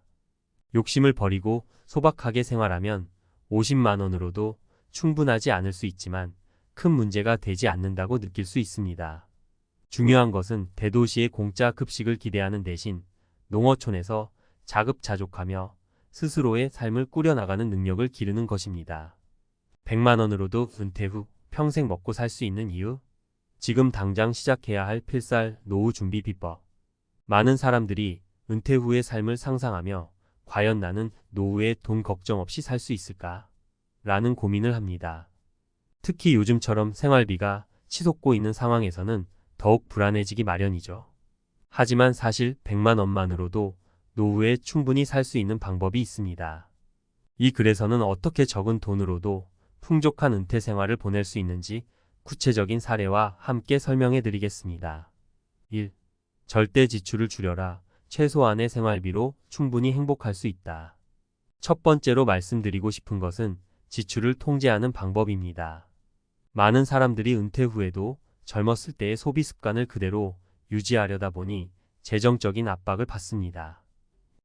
욕심을 버리고 소박하게 생활하면 50만 원으로도 충분하지 않을 수 있지만 큰 문제가 되지 않는다고 느낄 수 있습니다. 중요한 것은 대도시의 공짜 급식을 기대하는 대신 농어촌에서 자급자족하며 스스로의 삶을 꾸려나가는 능력을 기르는 것입니다. 100만 원으로도 은퇴 후 평생 먹고 살 수 있는 이유? 지금 당장 시작해야 할 필살 노후 준비 비법. 많은 사람들이 은퇴 후의 삶을 상상하며 과연 나는 노후에 돈 걱정 없이 살 수 있을까? 라는 고민을 합니다. 특히 요즘처럼 생활비가 치솟고 있는 상황에서는 더욱 불안해지기 마련이죠. 하지만 사실 100만 원만으로도 노후에 충분히 살 수 있는 방법이 있습니다. 이 글에서는 어떻게 적은 돈으로도 풍족한 은퇴 생활을 보낼 수 있는지 구체적인 사례와 함께 설명해 드리겠습니다. 1. 절대 지출을 줄여라. 최소한의 생활비로 충분히 행복할 수 있다. 첫 번째로 말씀드리고 싶은 것은 지출을 통제하는 방법입니다. 많은 사람들이 은퇴 후에도 젊었을 때의 소비 습관을 그대로 유지하려다 보니 재정적인 압박을 받습니다.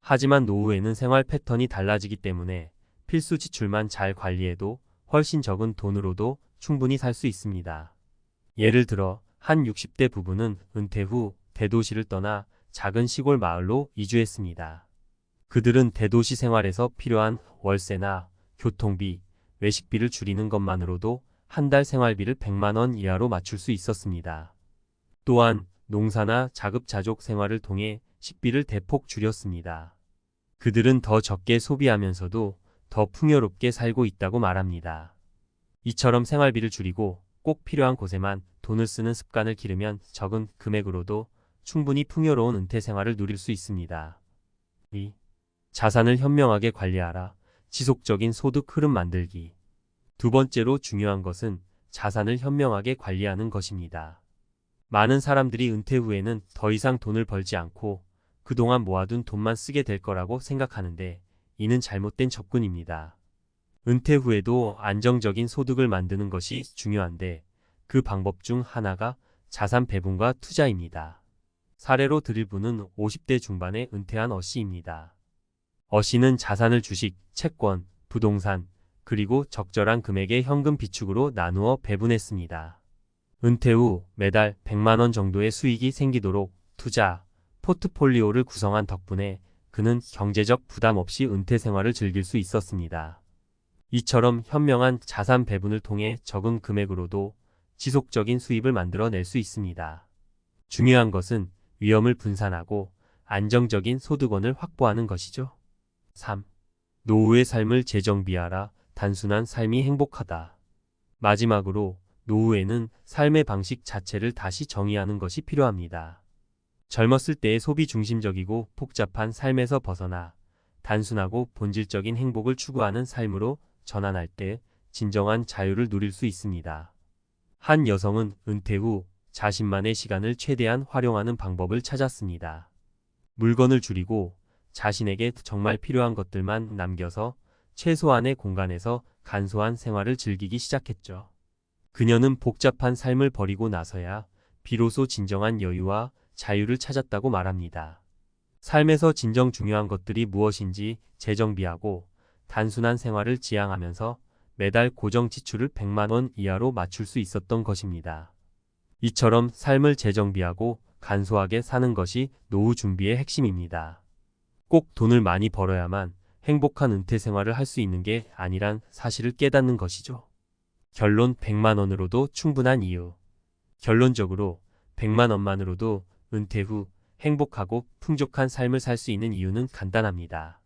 하지만 노후에는 생활 패턴이 달라지기 때문에 필수 지출만 잘 관리해도 훨씬 적은 돈으로도 충분히 살 수 있습니다. 예를 들어 한 60대 부부는 은퇴 후 대도시를 떠나 작은 시골 마을로 이주했습니다. 그들은 대도시 생활에서 필요한 월세나 교통비, 외식비를 줄이는 것만으로도 한 달 생활비를 100만 원 이하로 맞출 수 있었습니다. 또한 농사나 자급자족 생활을 통해 식비를 대폭 줄였습니다. 그들은 더 적게 소비하면서도 더 풍요롭게 살고 있다고 말합니다. 이처럼 생활비를 줄이고 꼭 필요한 곳에만 돈을 쓰는 습관을 기르면 적은 금액으로도 충분히 풍요로운 은퇴 생활을 누릴 수 있습니다. 2. 자산을 현명하게 관리하라. 지속적인 소득 흐름 만들기. 두 번째로 중요한 것은 자산을 현명하게 관리하는 것입니다. 많은 사람들이 은퇴 후에는 더 이상 돈을 벌지 않고 그동안 모아둔 돈만 쓰게 될 거라고 생각하는데 이는 잘못된 접근입니다. 은퇴 후에도 안정적인 소득을 만드는 것이 중요한데 그 방법 중 하나가 자산 배분과 투자입니다. 사례로 드릴 분은 50대 중반에 은퇴한 어씨입니다. 어씨는 자산을 주식, 채권, 부동산, 그리고 적절한 금액의 현금 비축으로 나누어 배분했습니다. 은퇴 후 매달 100만 원 정도의 수익이 생기도록 투자, 포트폴리오를 구성한 덕분에 그는 경제적 부담 없이 은퇴 생활을 즐길 수 있었습니다. 이처럼 현명한 자산 배분을 통해 적은 금액으로도 지속적인 수입을 만들어낼 수 있습니다. 중요한 것은 위험을 분산하고 안정적인 소득원을 확보하는 것이죠. 3. 노후의 삶을 재정비하라. 단순한 삶이 행복하다. 마지막으로 노후에는 삶의 방식 자체를 다시 정의하는 것이 필요합니다. 젊었을 때의 소비 중심적이고 복잡한 삶에서 벗어나 단순하고 본질적인 행복을 추구하는 삶으로 전환할 때 진정한 자유를 누릴 수 있습니다. 한 여성은 은퇴 후 자신만의 시간을 최대한 활용하는 방법을 찾았습니다. 물건을 줄이고 자신에게 정말 필요한 것들만 남겨서 최소한의 공간에서 간소한 생활을 즐기기 시작했죠. 그녀는 복잡한 삶을 버리고 나서야 비로소 진정한 여유와 자유를 찾았다고 말합니다. 삶에서 진정 중요한 것들이 무엇인지 재정비하고 단순한 생활을 지향하면서 매달 고정 지출을 100만 원 이하로 맞출 수 있었던 것입니다. 이처럼 삶을 재정비하고 간소하게 사는 것이 노후 준비의 핵심입니다. 꼭 돈을 많이 벌어야만 행복한 은퇴 생활을 할 수 있는 게 아니란 사실을 깨닫는 것이죠. 결론 100만 원으로도 충분한 이유. 결론적으로 100만 원만으로도 은퇴 후 행복하고 풍족한 삶을 살 수 있는 이유는 간단합니다.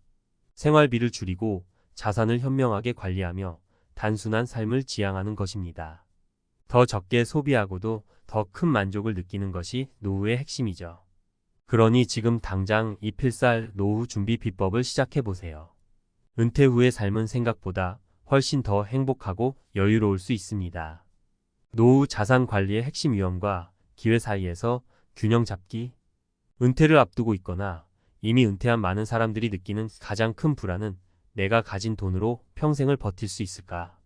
생활비를 줄이고 자산을 현명하게 관리하며 단순한 삶을 지향하는 것입니다. 더 적게 소비하고도 더 큰 만족을 느끼는 것이 노후의 핵심이죠. 그러니 지금 당장 이 필살 노후 준비 비법을 시작해보세요. 은퇴 후의 삶은 생각보다 훨씬 더 행복하고 여유로울 수 있습니다. 노후 자산 관리의 핵심 위험과 기회 사이에서 균형 잡기. 은퇴를 앞두고 있거나 이미 은퇴한 많은 사람들이 느끼는 가장 큰 불안은 내가 가진 돈으로 평생을 버틸 수 있을까?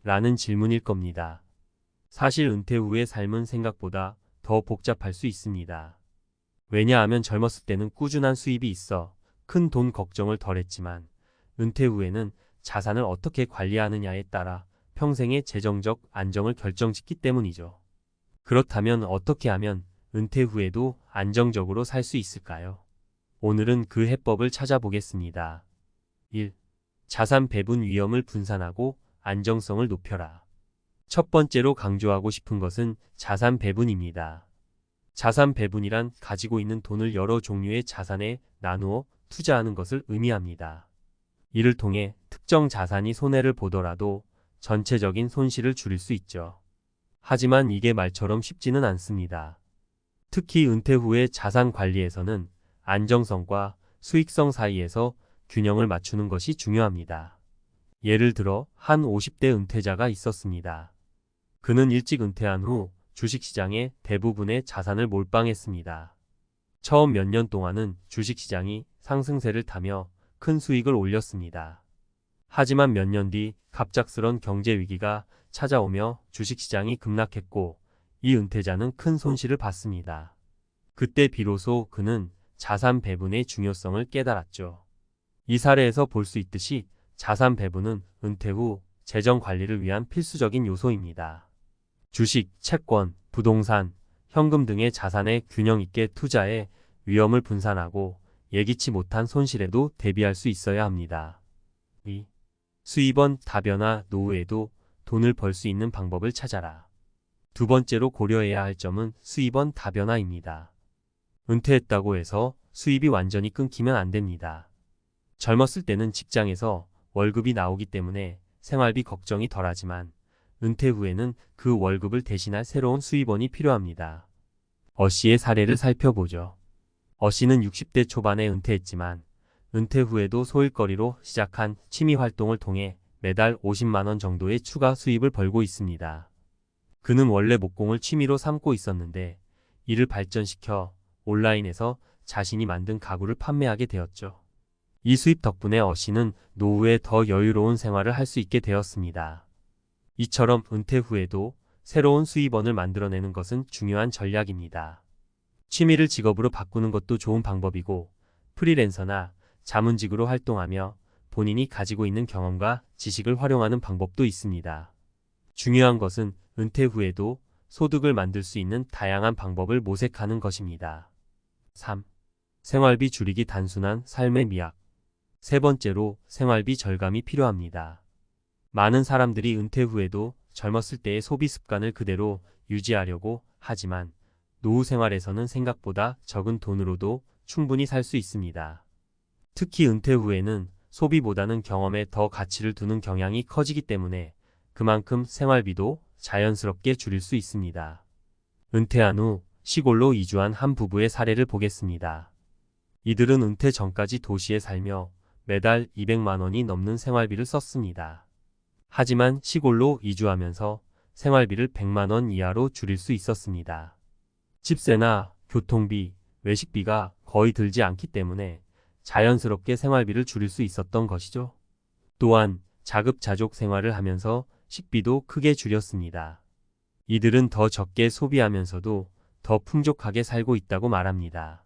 라는 질문일 겁니다. 사실 은퇴 후의 삶은 생각보다 더 복잡할 수 있습니다. 왜냐하면 젊었을 때는 꾸준한 수입이 있어 큰 돈 걱정을 덜 했지만 은퇴 후에는 자산을 어떻게 관리하느냐에 따라 평생의 재정적 안정을 결정짓기 때문이죠. 그렇다면 어떻게 하면 은퇴 후에도 안정적으로 살 수 있을까요? 오늘은 그 해법을 찾아보겠습니다. 1. 자산 배분 위험을 분산하고 안정성을 높여라. 첫 번째로 강조하고 싶은 것은 자산 배분입니다. 자산 배분이란 가지고 있는 돈을 여러 종류의 자산에 나누어 투자하는 것을 의미합니다. 이를 통해 특정 자산이 손해를 보더라도 전체적인 손실을 줄일 수 있죠. 하지만 이게 말처럼 쉽지는 않습니다. 특히 은퇴 후의 자산 관리에서는 안정성과 수익성 사이에서 균형을 맞추는 것이 중요합니다. 예를 들어 한 50대 은퇴자가 있었습니다. 그는 일찍 은퇴한 후 주식시장에 대부분의 자산을 몰빵했습니다. 처음 몇 년 동안은 주식시장이 상승세를 타며 큰 수익을 올렸습니다. 하지만 몇 년 뒤 갑작스런 경제 위기가 찾아오며 주식시장이 급락했고 이 은퇴자는 큰 손실을 봤습니다. 그때 비로소 그는 자산 배분의 중요성을 깨달았죠. 이 사례에서 볼 수 있듯이 자산 배분은 은퇴 후 재정 관리를 위한 필수적인 요소입니다. 주식, 채권, 부동산, 현금 등의 자산에 균형 있게 투자해 위험을 분산하고 예기치 못한 손실에도 대비할 수 있어야 합니다. 2. 수입원 다변화. 노후에도 돈을 벌 수 있는 방법을 찾아라. 두 번째로 고려해야 할 점은 수입원 다변화입니다. 은퇴했다고 해서 수입이 완전히 끊기면 안 됩니다. 젊었을 때는 직장에서 월급이 나오기 때문에 생활비 걱정이 덜하지만 은퇴 후에는 그 월급을 대신할 새로운 수입원이 필요합니다. 어 씨의 사례를 살펴보죠. 어 씨는 60대 초반에 은퇴했지만 은퇴 후에도 소일거리로 시작한 취미 활동을 통해 매달 50만 원 정도의 추가 수입을 벌고 있습니다. 그는 원래 목공을 취미로 삼고 있었는데 이를 발전시켜 온라인에서 자신이 만든 가구를 판매하게 되었죠. 이 수입 덕분에 어 씨는 노후에 더 여유로운 생활을 할 수 있게 되었습니다. 이처럼 은퇴 후에도 새로운 수입원을 만들어내는 것은 중요한 전략입니다. 취미를 직업으로 바꾸는 것도 좋은 방법이고 프리랜서나 자문직으로 활동하며 본인이 가지고 있는 경험과 지식을 활용하는 방법도 있습니다. 중요한 것은 은퇴 후에도 소득을 만들 수 있는 다양한 방법을 모색하는 것입니다. 3. 생활비 줄이기 단순한 삶의 미학. 세 번째로 생활비 절감이 필요합니다. 많은 사람들이 은퇴 후에도 젊었을 때의 소비 습관을 그대로 유지하려고 하지만 노후 생활에서는 생각보다 적은 돈으로도 충분히 살 수 있습니다. 특히 은퇴 후에는 소비보다는 경험에 더 가치를 두는 경향이 커지기 때문에 그만큼 생활비도 자연스럽게 줄일 수 있습니다. 은퇴한 후 시골로 이주한 한 부부의 사례를 보겠습니다. 이들은 은퇴 전까지 도시에 살며 매달 200만 원이 넘는 생활비를 썼습니다. 하지만 시골로 이주하면서 생활비를 100만 원 이하로 줄일 수 있었습니다. 집세나 교통비, 외식비가 거의 들지 않기 때문에 자연스럽게 생활비를 줄일 수 있었던 것이죠. 또한 자급자족 생활을 하면서 식비도 크게 줄였습니다. 이들은 더 적게 소비하면서도 더 풍족하게 살고 있다고 말합니다.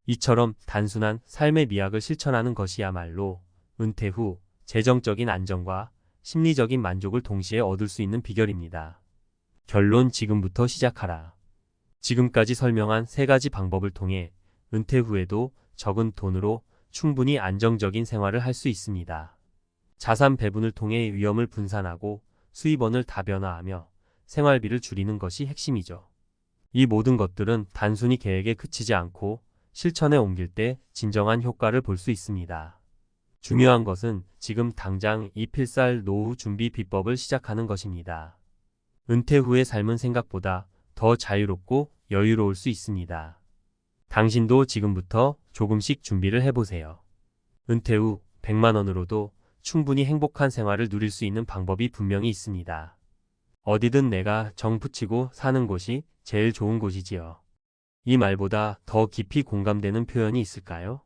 이처럼 단순한 삶의 미학을 실천하는 것이야말로 은퇴 후 재정적인 안정과 심리적인 만족을 동시에 얻을 수 있는 비결입니다. 결론 지금부터 시작하라. 지금까지 설명한 세 가지 방법을 통해 은퇴 후에도 적은 돈으로 충분히 안정적인 생활을 할 수 있습니다. 자산 배분을 통해 위험을 분산하고 수입원을 다변화하며 생활비를 줄이는 것이 핵심이죠. 이 모든 것들은 단순히 계획에 그치지 않고 실천에 옮길 때 진정한 효과를 볼 수 있습니다. 중요한 것은 지금 당장 이 필살 노후 준비 비법을 시작하는 것입니다. 은퇴 후의 삶은 생각보다 더 자유롭고 여유로울 수 있습니다. 당신도 지금부터 조금씩 준비를 해보세요. 은퇴 후 100만 원으로도 충분히 행복한 생활을 누릴 수 있는 방법이 분명히 있습니다. 어디든 내가 정 붙이고 사는 곳이 제일 좋은 곳이지요. 이 말보다 더 깊이 공감되는 표현이 있을까요?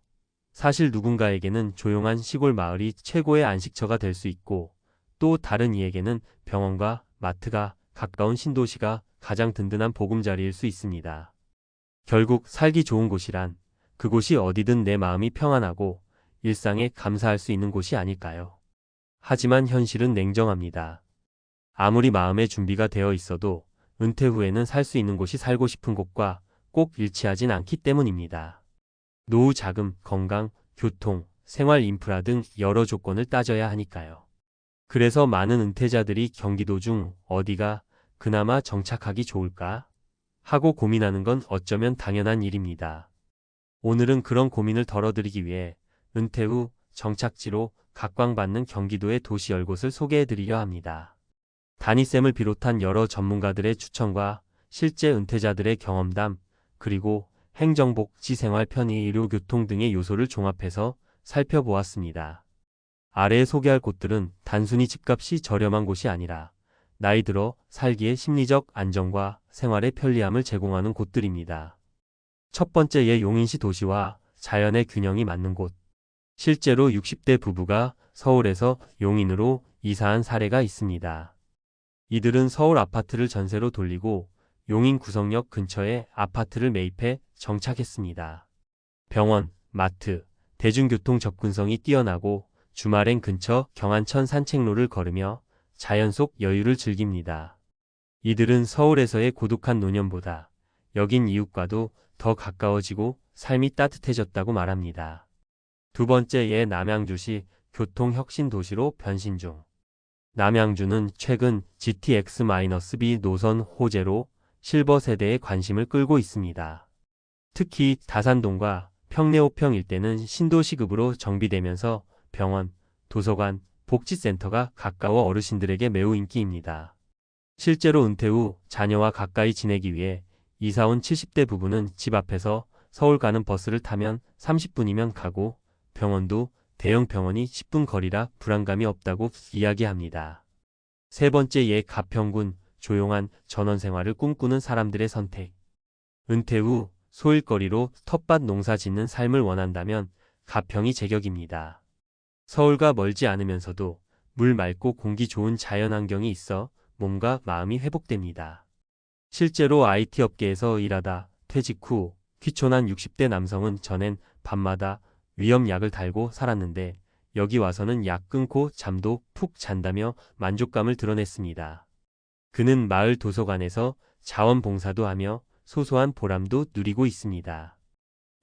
사실 누군가에게는 조용한 시골 마을이 최고의 안식처가 될 수 있고 또 다른 이에게는 병원과 마트가 가까운 신도시가 가장 든든한 보금자리일 수 있습니다. 결국 살기 좋은 곳이란 그곳이 어디든 내 마음이 평안하고 일상에 감사할 수 있는 곳이 아닐까요? 하지만 현실은 냉정합니다. 아무리 마음의 준비가 되어 있어도 은퇴 후에는 살 수 있는 곳이 살고 싶은 곳과 꼭 일치하진 않기 때문입니다. 노후 자금, 건강, 교통, 생활 인프라 등 여러 조건을 따져야 하니까요. 그래서 많은 은퇴자들이 경기도 중 어디가 그나마 정착하기 좋을까 하고 고민하는 건 어쩌면 당연한 일입니다. 오늘은 그런 고민을 덜어드리기 위해 은퇴 후 정착지로 각광받는 경기도의 도시 10곳을 소개해드리려 합니다. 다니쌤을 비롯한 여러 전문가들의 추천과 실제 은퇴자들의 경험담, 그리고 행정복지 생활 편의 의료 교통 등의 요소를 종합해서 살펴보았습니다. 아래에 소개할 곳들은 단순히 집값이 저렴한 곳이 아니라 나이 들어 살기에 심리적 안정과 생활의 편리함을 제공하는 곳들입니다. 첫 번째 용인시 도시와 자연의 균형이 맞는 곳. 실제로 60대 부부가 서울에서 용인으로 이사한 사례가 있습니다. 이들은 서울 아파트를 전세로 돌리고 용인 구성역 근처에 아파트를 매입해 정착했습니다. 병원, 마트, 대중교통 접근성이 뛰어나고 주말엔 근처 경안천 산책로를 걸으며 자연 속 여유를 즐깁니다. 이들은 서울에서의 고독한 노년보다 여긴 이웃과도 더 가까워지고 삶이 따뜻해졌다고 말합니다. 두 번째 남양주시 교통혁신 도시로 변신 중. 남양주는 최근 GTX-B 노선 호재로 실버 세대의 관심을 끌고 있습니다. 특히 다산동과 평내호평 일대는 신도시급으로 정비되면서 병원, 도서관, 복지센터가 가까워 어르신들에게 매우 인기입니다. 실제로 은퇴 후 자녀와 가까이 지내기 위해 이사 온 70대 부부는 집 앞에서 서울 가는 버스를 타면 30분이면 가고 병원도 대형 병원이 10분 거리라 불안감이 없다고 이야기합니다. 세 번째, 가평군 조용한 전원생활을 꿈꾸는 사람들의 선택. 은퇴 후 소일거리로 텃밭 농사 짓는 삶을 원한다면 가평이 제격입니다. 서울과 멀지 않으면서도 물 맑고 공기 좋은 자연환경이 있어 몸과 마음이 회복됩니다. 실제로 IT 업계에서 일하다 퇴직 후 귀촌한 60대 남성은 전엔 밤마다 위염약을 달고 살았는데 여기 와서는 약 끊고 잠도 푹 잔다며 만족감을 드러냈습니다. 그는 마을 도서관에서 자원봉사도 하며 소소한 보람도 누리고 있습니다.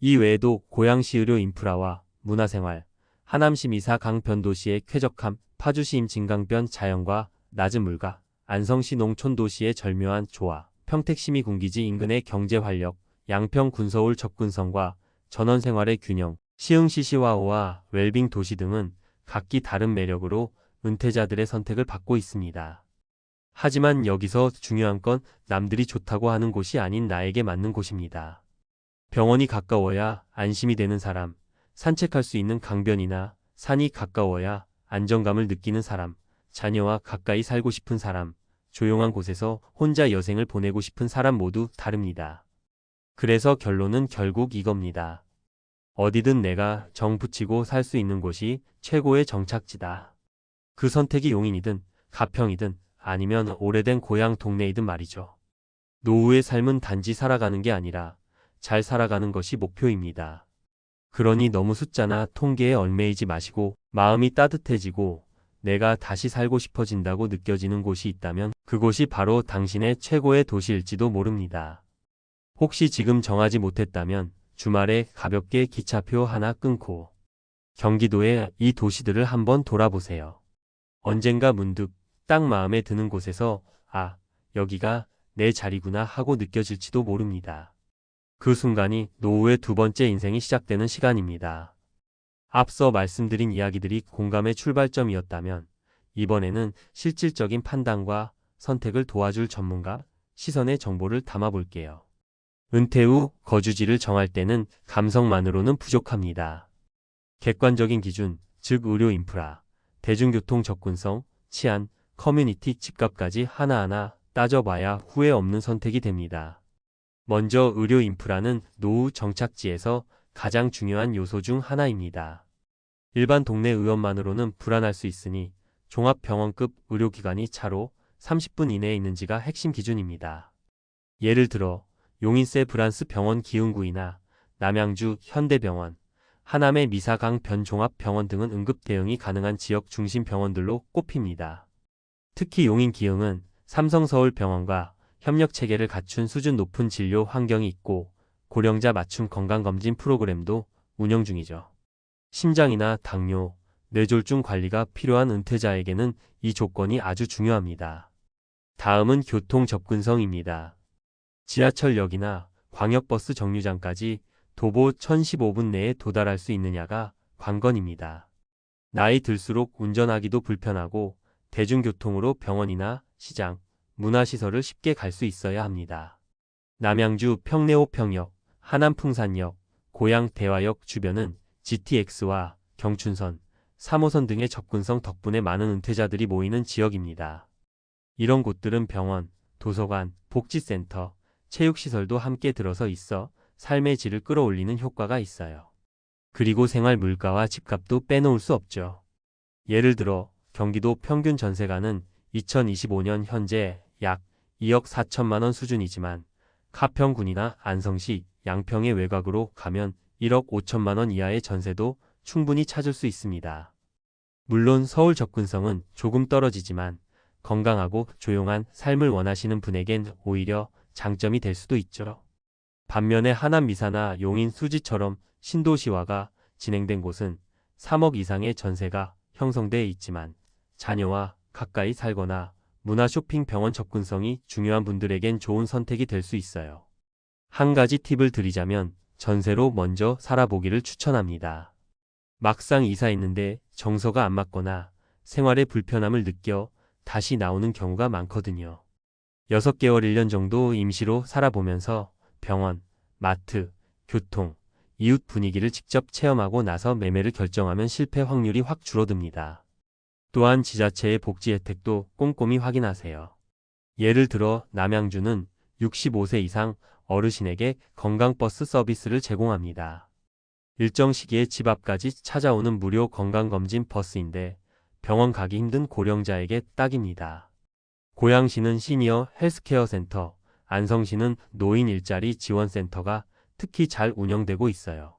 이 외에도 고양시 의료 인프라와 문화생활, 하남시 미사 강변도시의 쾌적함, 파주시 임진강변 자연과 낮은 물가, 안성시 농촌도시의 절묘한 조화, 평택시 미군기지 인근의 경제 활력, 양평 군서울 접근성과 전원생활의 균형, 시흥시 시와호와 웰빙 도시 등은 각기 다른 매력으로 은퇴자들의 선택을 받고 있습니다. 하지만 여기서 중요한 건 남들이 좋다고 하는 곳이 아닌 나에게 맞는 곳입니다. 병원이 가까워야 안심이 되는 사람, 산책할 수 있는 강변이나 산이 가까워야 안정감을 느끼는 사람, 자녀와 가까이 살고 싶은 사람, 조용한 곳에서 혼자 여생을 보내고 싶은 사람 모두 다릅니다. 그래서 결론은 결국 이겁니다. 어디든 내가 정 붙이고 살 수 있는 곳이 최고의 정착지다. 그 선택이 용인이든 가평이든 아니면 오래된 고향 동네이든 말이죠. 노후의 삶은 단지 살아가는 게 아니라 잘 살아가는 것이 목표입니다. 그러니 너무 숫자나 통계에 얽매이지 마시고 마음이 따뜻해지고 내가 다시 살고 싶어진다고 느껴지는 곳이 있다면 그곳이 바로 당신의 최고의 도시일지도 모릅니다. 혹시 지금 정하지 못했다면 주말에 가볍게 기차표 하나 끊고 경기도의 이 도시들을 한번 돌아보세요. 언젠가 문득 딱 마음에 드는 곳에서 아, 여기가 내 자리구나 하고 느껴질지도 모릅니다. 그 순간이 노후의 두 번째 인생이 시작되는 시간입니다. 앞서 말씀드린 이야기들이 공감의 출발점이었다면 이번에는 실질적인 판단과 선택을 도와줄 전문가 시선의 정보를 담아볼게요. 은퇴 후 거주지를 정할 때는 감성만으로는 부족합니다. 객관적인 기준, 즉 의료 인프라, 대중교통 접근성, 치안, 커뮤니티 집값까지 하나하나 따져봐야 후회 없는 선택이 됩니다. 먼저 의료 인프라는 노후 정착지에서 가장 중요한 요소 중 하나입니다. 일반 동네 의원만으로는 불안할 수 있으니 종합병원급 의료기관이 차로 30분 이내에 있는지가 핵심 기준입니다. 예를 들어 용인세 브란스 병원 기흥구이나 남양주 현대병원, 하남의 미사강 변종합병원 등은 응급 대응이 가능한 지역 중심 병원들로 꼽힙니다. 특히 용인 기흥은 삼성서울병원과 협력 체계를 갖춘 수준 높은 진료 환경이 있고 고령자 맞춤 건강검진 프로그램도 운영 중이죠. 심장이나 당뇨, 뇌졸중 관리가 필요한 은퇴자에게는 이 조건이 아주 중요합니다. 다음은 교통 접근성입니다. 지하철역이나 광역버스 정류장까지 도보 1015분 내에 도달할 수 있느냐가 관건입니다. 나이 들수록 운전하기도 불편하고 대중교통으로 병원이나 시장, 문화시설을 쉽게 갈 수 있어야 합니다. 남양주 평내호평역, 하남풍산역, 고양 대화역 주변은 GTX와 경춘선, 3호선 등의 접근성 덕분에 많은 은퇴자들이 모이는 지역입니다. 이런 곳들은 병원, 도서관, 복지센터, 체육시설도 함께 들어서 있어 삶의 질을 끌어올리는 효과가 있어요. 그리고 생활 물가와 집값도 빼놓을 수 없죠. 예를 들어 경기도 평균 전세가는 2025년 현재 약 2억 4천만 원 수준이지만 가평군이나 안성시, 양평의 외곽으로 가면 1억 5천만 원 이하의 전세도 충분히 찾을 수 있습니다. 물론 서울 접근성은 조금 떨어지지만 건강하고 조용한 삶을 원하시는 분에겐 오히려 장점이 될 수도 있죠. 반면에 하남 미사나 용인 수지처럼 신도시화가 진행된 곳은 3억 이상의 전세가 형성돼 있지만 자녀와 가까이 살거나 문화 쇼핑 병원 접근성이 중요한 분들에겐 좋은 선택이 될 수 있어요. 한 가지 팁을 드리자면 전세로 먼저 살아보기를 추천합니다. 막상 이사했는데 정서가 안 맞거나 생활의 불편함을 느껴 다시 나오는 경우가 많거든요. 6개월 1년 정도 임시로 살아보면서 병원, 마트, 교통, 이웃 분위기를 직접 체험하고 나서 매매를 결정하면 실패 확률이 확 줄어듭니다. 또한 지자체의 복지 혜택도 꼼꼼히 확인하세요. 예를 들어 남양주는 65세 이상 어르신에게 건강버스 서비스를 제공합니다. 일정 시기에 집 앞까지 찾아오는 무료 건강검진 버스인데 병원 가기 힘든 고령자에게 딱입니다. 고양시는 시니어 헬스케어 센터, 안성시는 노인 일자리 지원센터가 특히 잘 운영되고 있어요.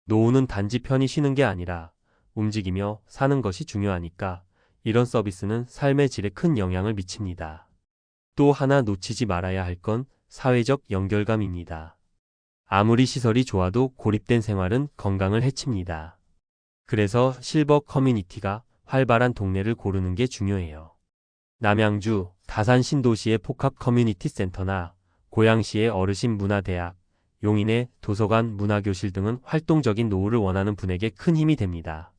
노후는 단지 편히 쉬는 게 아니라 움직이며 사는 것이 중요하니까 이런 서비스는 삶의 질에 큰 영향을 미칩니다. 또 하나 놓치지 말아야 할 건 사회적 연결감입니다. 아무리 시설이 좋아도 고립된 생활은 건강을 해칩니다. 그래서 실버 커뮤니티가 활발한 동네를 고르는 게 중요해요. 남양주, 다산 신도시의 복합 커뮤니티 센터나 고양시의 어르신 문화대학, 용인의 도서관 문화교실 등은 활동적인 노후를 원하는 분에게 큰 힘이 됩니다.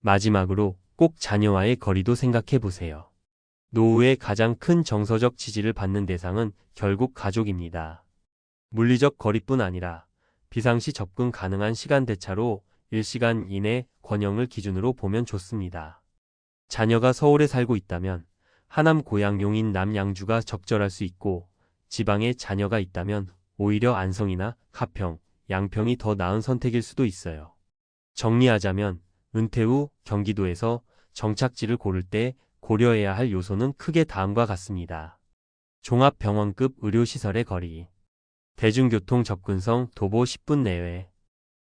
마지막으로 꼭 자녀와의 거리도 생각해 보세요. 노후의 가장 큰 정서적 지지를 받는 대상은 결국 가족입니다. 물리적 거리뿐 아니라 비상시 접근 가능한 시간대차로 1시간 이내 권역을 기준으로 보면 좋습니다. 자녀가 서울에 살고 있다면 하남 고양 용인 남양주가 적절할 수 있고 지방에 자녀가 있다면 오히려 안성이나 가평, 양평이 더 나은 선택일 수도 있어요. 정리하자면 은퇴 후 경기도에서 정착지를 고를 때 고려해야 할 요소는 크게 다음과 같습니다. 종합병원급 의료시설의 거리, 대중교통 접근성 도보 10분 내외,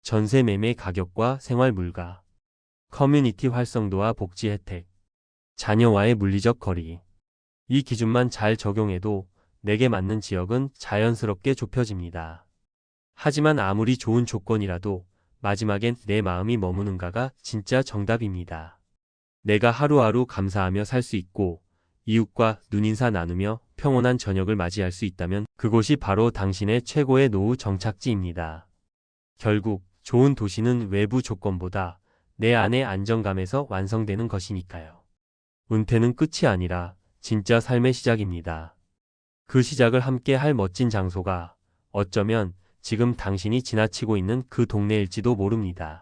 전세 매매 가격과 생활 물가, 커뮤니티 활성도와 복지 혜택, 자녀와의 물리적 거리. 이 기준만 잘 적용해도 내게 맞는 지역은 자연스럽게 좁혀집니다. 하지만 아무리 좋은 조건이라도 마지막엔 내 마음이 머무는가가 진짜 정답입니다. 내가 하루하루 감사하며 살 수 있고 이웃과 눈인사 나누며 평온한 저녁을 맞이할 수 있다면 그곳이 바로 당신의 최고의 노후 정착지입니다. 결국 좋은 도시는 외부 조건보다 내 안의 안정감에서 완성되는 것이니까요. 은퇴는 끝이 아니라 진짜 삶의 시작입니다. 그 시작을 함께 할 멋진 장소가 어쩌면 지금 당신이 지나치고 있는 그 동네일지도 모릅니다.